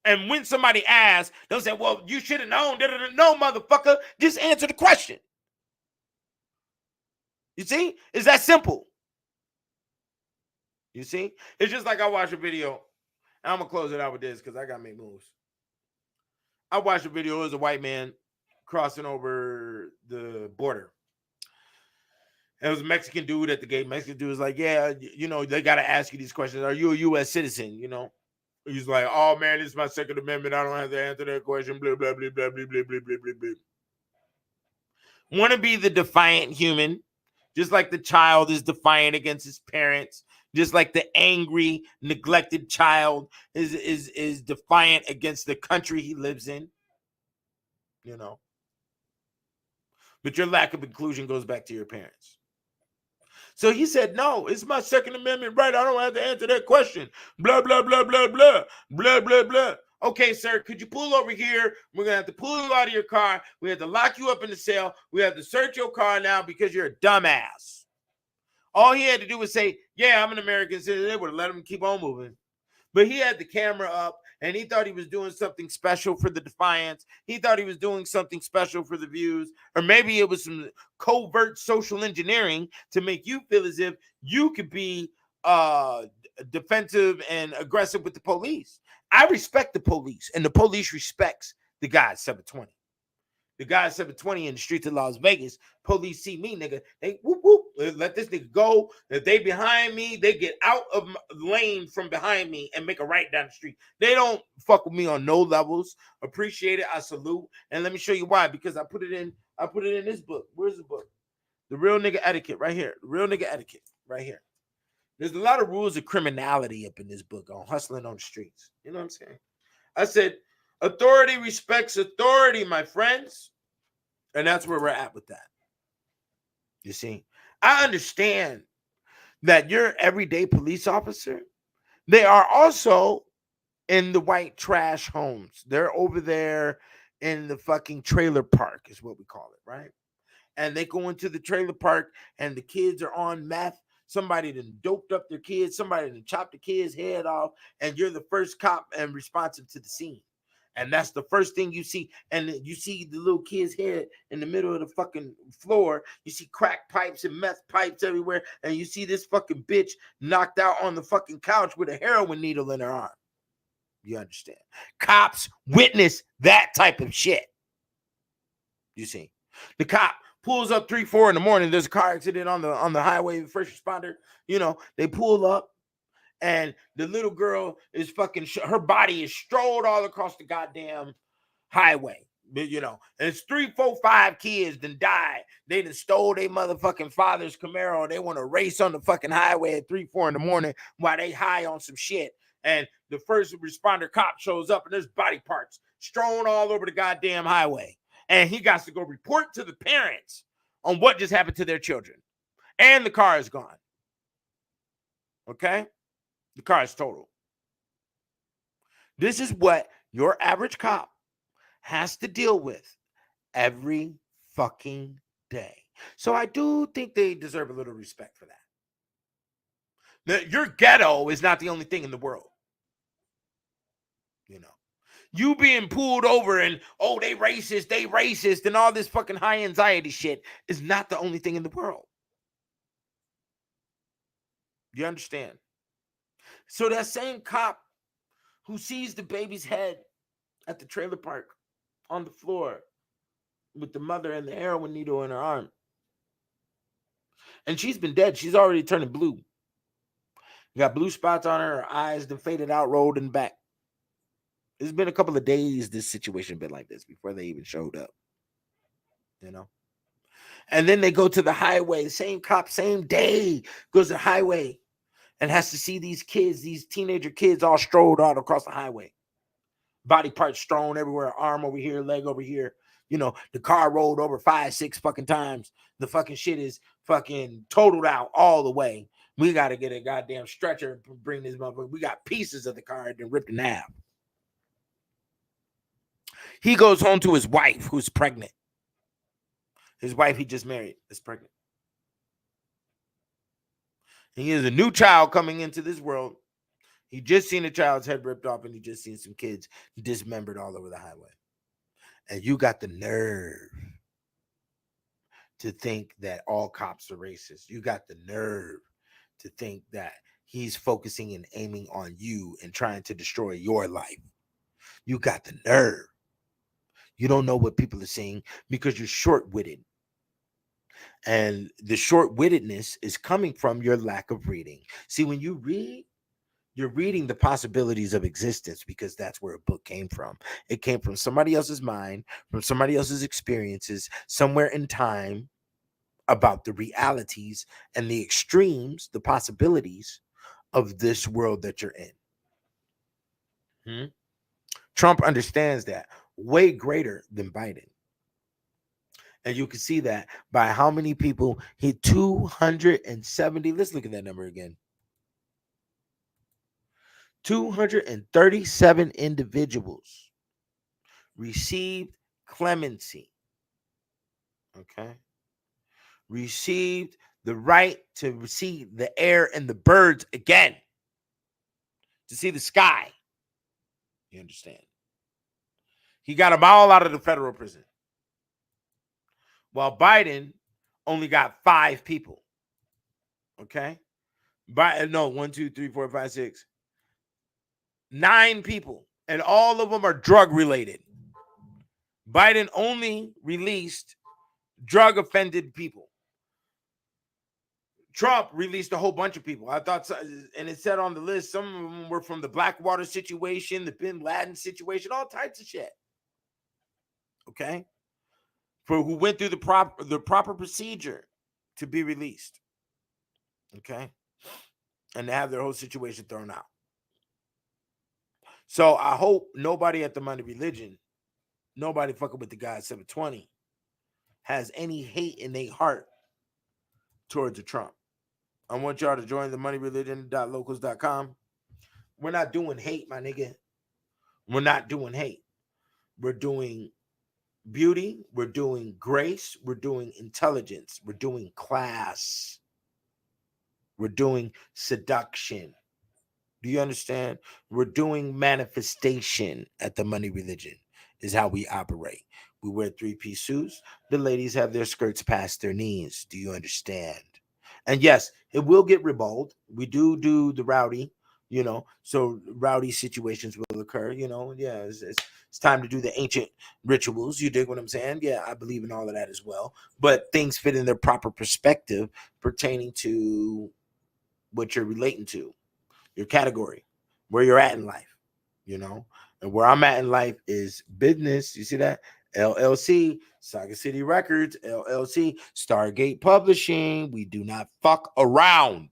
And when somebody asks, they'll say, well, you should have known. No, motherfucker. Just answer the question. You see? It's that simple. You see? It's just like I watched a video. I'm going to close it out with this because I got to make moves. I watched a video. It was a white man crossing over the border. And it was a Mexican dude at the gate. Mexican dude was like, yeah, you know, they got to ask you these questions. Are you a U.S. citizen? You know? He's like, oh, man, this is my Second Amendment. I don't have to answer that question. Blah, blah, blah, blah, blah, blah, blah, blah, blah, blah. Want to be the defiant human, just like the child is defiant against his parents, just like the angry, neglected child is defiant against the country he lives in, you know. But your lack of inclusion goes back to your parents. So he said, no, it's my Second Amendment right. I don't have to answer that question. Blah, blah, blah, blah, blah, blah, blah, blah. Okay, sir, could you pull over here? We're going to have to pull you out of your car. We have to lock you up in the cell. We have to search your car now because you're a dumbass. All he had to do was say, yeah, I'm an American citizen. They would have let him keep on moving. But he had the camera up, and he thought he was doing something special for the defiance. He thought he was doing something special for the views. Or maybe it was some covert social engineering to make you feel as if you could be defensive and aggressive with the police. I respect the police, and the police respects the guy at 720. The guy at 720 in the streets of Las Vegas, police see me, nigga. They whoop, whoop, let this nigga go. If they behind me, they get out of lane from behind me and make a right down the street. They don't fuck with me on no levels. Appreciate it. I salute. And let me show you why. Because I put it in this book. Where's the book? The Real Nigga Etiquette right here. The Real Nigga Etiquette right here. There's a lot of rules of criminality up in this book on hustling on the streets. You know what I'm saying? I said, authority respects authority, my friends. And that's where we're at with that. You see, I understand that your everyday police officer, they are also in the white trash homes. They're over there in the fucking trailer park is what we call it, right? And they go into the trailer park and the kids are on meth. Somebody done doped up their kids. Somebody done chopped the kid's head off. And you're the first cop and responsive to the scene. And that's the first thing you see. And you see the little kid's head in the middle of the fucking floor. You see crack pipes and meth pipes everywhere. And you see this fucking bitch knocked out on the fucking couch with a heroin needle in her arm. You understand? Cops witness that type of shit. You see? The cop pulls up 3, 4 in the morning. There's a car accident on the highway. First responder, you know, they pull up. And the little girl is fucking, her body is strolled all across the goddamn highway, you know. And it's 3, 4, 5 kids done died. They done stole their motherfucking father's Camaro. They want to race on the fucking highway at 3, 4 in the morning while they high on some shit. And the first responder cop shows up and there's body parts strewn all over the goddamn highway. And he got to go report to the parents on what just happened to their children. And the car is gone. Okay? The car is total. This is what your average cop has to deal with every fucking day. So I do think they deserve a little respect for that. Your ghetto is not the only thing in the world. You know, you being pulled over and, oh, they racist, and all this fucking high anxiety shit is not the only thing in the world. You understand? So that same cop who sees the baby's head at the trailer park on the floor with the mother and the heroin needle in her arm, and she's been dead. She's already turning blue. You got blue spots on her eyes, then faded out, rolled in the back. It's been a couple of days this situation been like this before they even showed up. You know? And then they go to the highway. The same cop, same day, goes to the highway and has to see these kids, these teenager kids all strolled out across the highway. Body parts strewn everywhere, arm over here, leg over here. You know, the car rolled over 5, 6 fucking times. The fucking shit is fucking totaled out all the way. We got to get a goddamn stretcher and bring this motherfucker. We got pieces of the car and ripped in half. He goes home to his wife, who's pregnant. His wife he just married is pregnant. And he has a new child coming into this world. He just seen a child's head ripped off, and he just seen some kids dismembered all over the highway. And you got the nerve to think that all cops are racist. You got the nerve to think that he's focusing and aiming on you and trying to destroy your life. You got the nerve. You don't know what people are saying because you're short-witted. And the short-wittedness is coming from your lack of reading. See, when you read, you're reading the possibilities of existence because that's where a book came from. It came from somebody else's mind, from somebody else's experiences, somewhere in time, about the realities and the extremes, the possibilities of this world that you're in. Trump understands that way greater than Biden. And you can see that by how many people he 270. Let's look at that number again. 237 individuals received clemency. Okay. Received the right to see the air and the birds again. To see the sky. You understand? He got them all out of the federal prison. While Biden only got 5 people. Okay? No, 1, 2, 3, 4, 5, 6. 9 people. And all of them are drug related. Biden only released drug offended people. Trump released a whole bunch of people. I thought, and it said on the list, some of them were from the Blackwater situation, the Bin Laden situation, all types of shit. Okay? For who went through the proper procedure to be released. Okay? And to have their whole situation thrown out. So I hope nobody at the Money Religion, nobody fucking with the guy at 720, has any hate in their heart towards the Trump. I want y'all to join the moneyreligion.locals.com. We're not doing hate, my nigga. We're not doing hate. We're doing beauty. We're doing grace. We're doing intelligence. We're doing class. We're doing seduction. Do you understand? We're doing manifestation at the Money Religion is how we operate. We wear 3-piece suits. The ladies have their skirts past their knees. Do you understand? And yes, it will get ribald. We do the rowdy, you know, so rowdy situations will occur, you know. Yeah, it's time to do the ancient rituals. You dig what I'm saying? Yeah, I believe in all of that as well. But things fit in their proper perspective pertaining to what you're relating to, your category, where you're at in life, you know. And where I'm at in life is business. You see that? LLC, Saga City Records, LLC, Stargate Publishing. We do not fuck around.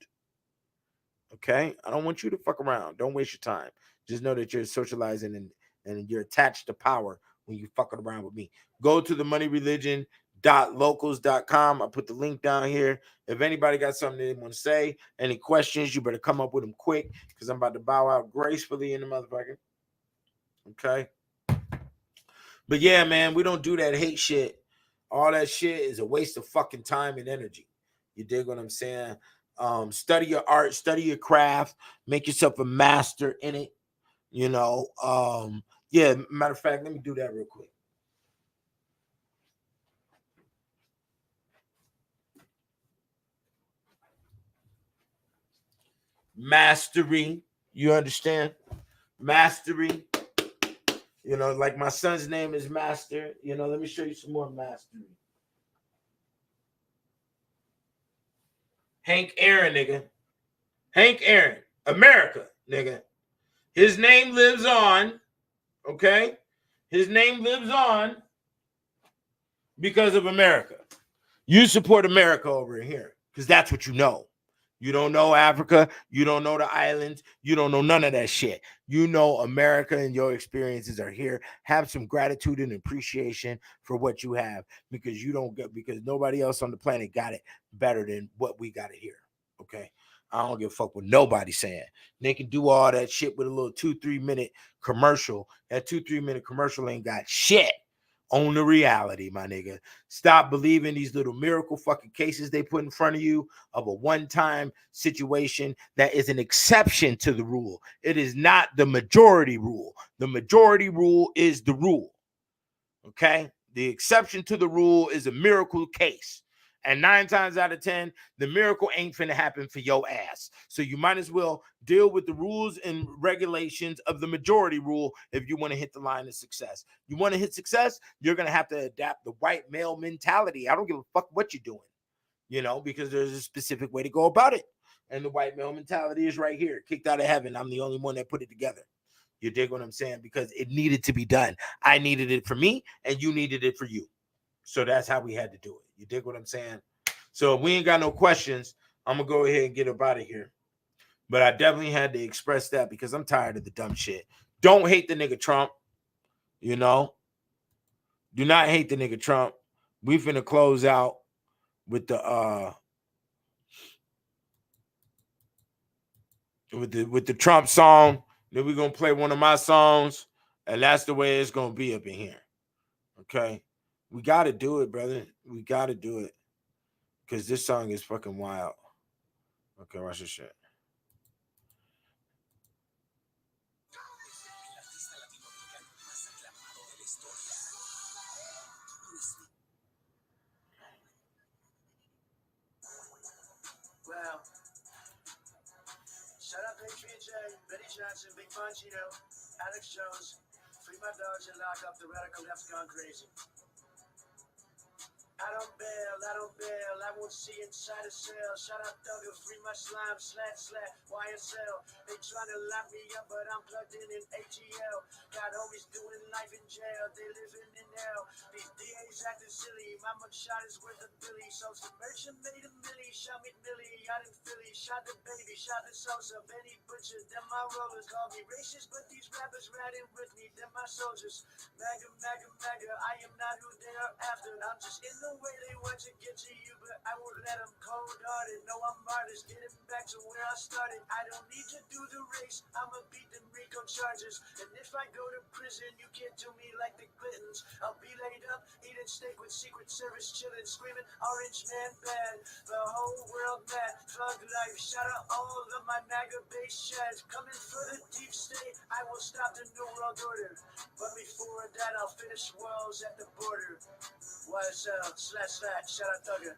Okay? I don't want you to fuck around. Don't waste your time. Just know that you're socializing and you're attached to power when you fucking around with me. Go to the moneyreligion.locals.com. I put the link down here. If anybody got something they want to say, any questions, you better come up with them quick because I'm about to bow out gracefully in the motherfucker. Okay? But yeah, man, we don't do that hate shit. All that shit is a waste of fucking time and energy. You dig what I'm saying? Study your art, study your craft, make yourself a master in it. You know, yeah, matter of fact, let me do that real quick. Mastery, you understand? Mastery. You know, like my son's name is Master. You know, let me show you some more mastery. Hank Aaron, nigga. Hank Aaron, America, nigga. His name lives on, okay? His name lives on because of America. You support America over here because that's what you know. You don't know Africa. You don't know the islands. You don't know none of that shit. You know America, and your experiences are here. Have some gratitude and appreciation for what you have, because nobody else on the planet got it better than what we got it here. Okay. I don't give a fuck what nobody's saying. They can do all that shit with a little 2-3 minute commercial. That 2-3 minute commercial ain't got shit on the reality, my nigga. Stop believing these little miracle fucking cases they put in front of you of a one-time situation that is an exception to the rule. It is not the majority rule. The majority rule is the rule. Okay? The exception to the rule is a miracle case. And 9 times out of 10, the miracle ain't finna happen for your ass. So you might as well deal with the rules and regulations of the majority rule if you want to hit the line of success. You want to hit success, you're going to have to adapt the white male mentality. I don't give a fuck what you're doing, because there's a specific way to go about it. And the white male mentality is right here. Kicked out of heaven. I'm the only one that put it together. You dig what I'm saying? Because it needed to be done. I needed it for me, and you needed it for you. So that's how we had to do it. You dig what I'm saying? So if we ain't got no questions, I'm going to go ahead and get up out of here. But I definitely had to express that because I'm tired of the dumb shit. Don't hate the nigga Trump. Do not hate the nigga Trump. We finna close out with the with the Trump song. Then we're going to play one of my songs. And that's the way it's going to be up in here. Okay? We got to do it, brother. We got to do it. Because this song is fucking wild. Okay, watch this shit. Well, shout out Patriot J, Betty Johnson, Big Bongino, Alex Jones. Free my dogs and lock up the radical left's gone crazy. I don't bail, I won't see inside a cell. Shout out Thugger, free my slime, slat, YSL. They tryna lock me up, but I'm plugged in ATL. Got homies doing life in jail, they living in hell. These DAs acting silly, my mugshot is worth a billy. So submersion made a milli, shot me Millie, out in Philly. Shot the baby, shot the Sosa, Benny Butcher. Them my rollers call me racist, but these rappers riding with me, them my soldiers. MAGA, I am not who they are after. I'm just in the way they want to get to you, but I won't let them cold-hearted. No, I'm artist, getting back to where I started. I don't need to do the race, I'ma beat them Rico charges. And if I go to prison, you can't do me like the Clintons. I'll be laid up, eating steak with Secret Service, chilling, screaming, Orange Man bad. The whole world mad, thug life. Shout out all of my MAGA base shads. Coming for the deep state, I will stop the New World Order. But before that, I'll finish walls at the border. YSL, // shout out Thugger.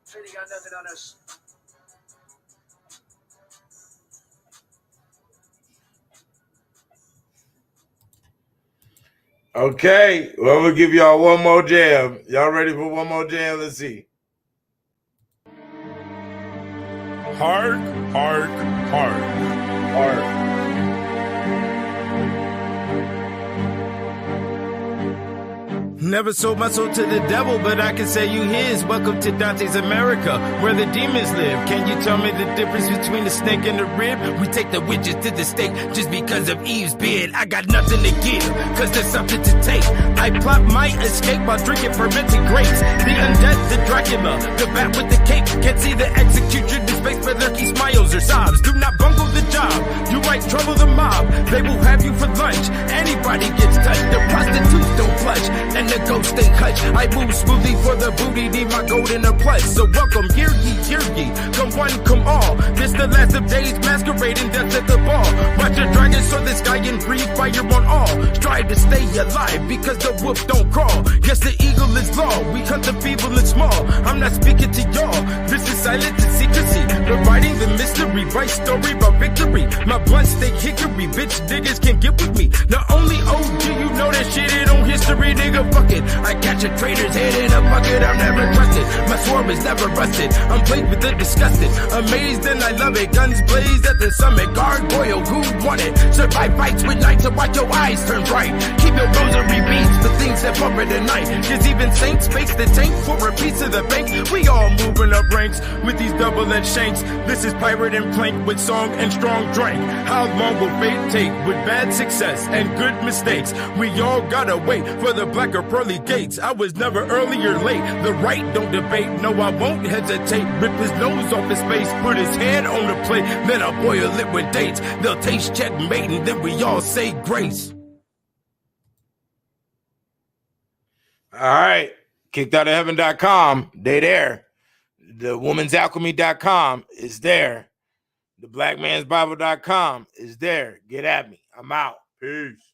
Trinity got nothing on us. Okay, well, I'm going to give y'all one more jam. Y'all ready for one more jam? Let's see. Hard. Never sold my soul to the devil, but I can say you his. Welcome to Dante's America, where the demons live. Can you tell me the difference between the snake and the rib? We take the witches to the stake just because of Eve's bid. I got nothing to give, cause there's something to take. I plot my escape while drinking fermented grapes. The undead, the Dracula, the bat with the cape. Can't see the execution, the space for lurky smiles or sobs. Do not bungle the job, you might trouble the mob. They will have you for lunch, anybody gets touched. The prostitutes don't flush, and the ghosts stay hutch. I move smoothly for the booty, need my gold in a plush. So welcome, hear ye, come one, come all. This the last of days, masquerading death at the ball. Watch a dragon soar the sky and breathe fire on all. Strive to stay alive, because the wolf don't crawl. Yes, the eagle is law, we hunt the feeble and small. I'm not speaking to y'all, this is silent and secrecy. Providing the mystery, right story about victory. My blunt stay hickory, bitch niggas can get with me. Not only OG, you know that shit ain't on history, nigga, fuck it. I catch a traitor's head in a bucket, I'm never trusted. My swarm is never rusted, I'm plagued with the disgusted. Amazed and I love it, guns blaze at the summit. Gargoyle, who want it? Survive fights with night to watch your eyes turn bright. Keep your rosary beats for things that bumper tonight. Cause even saints face the tank for a piece of the bank. We all moving up ranks with these double double edged shanks. This is pirate and plank with song and strong drink. How long will fate take with bad success and good mistakes? We all gotta wait for the black or pearly gates. I was never early or late. The right don't debate. No, I won't hesitate. Rip his nose off his face, put his head on the plate. Then I'll boil it with dates. They'll taste checkmate and then we all say grace. All right. Kickedoutofheaven.com. They there. The womansalchemy.com is there. The blackmansbible.com is there. Get at me. I'm out. Peace.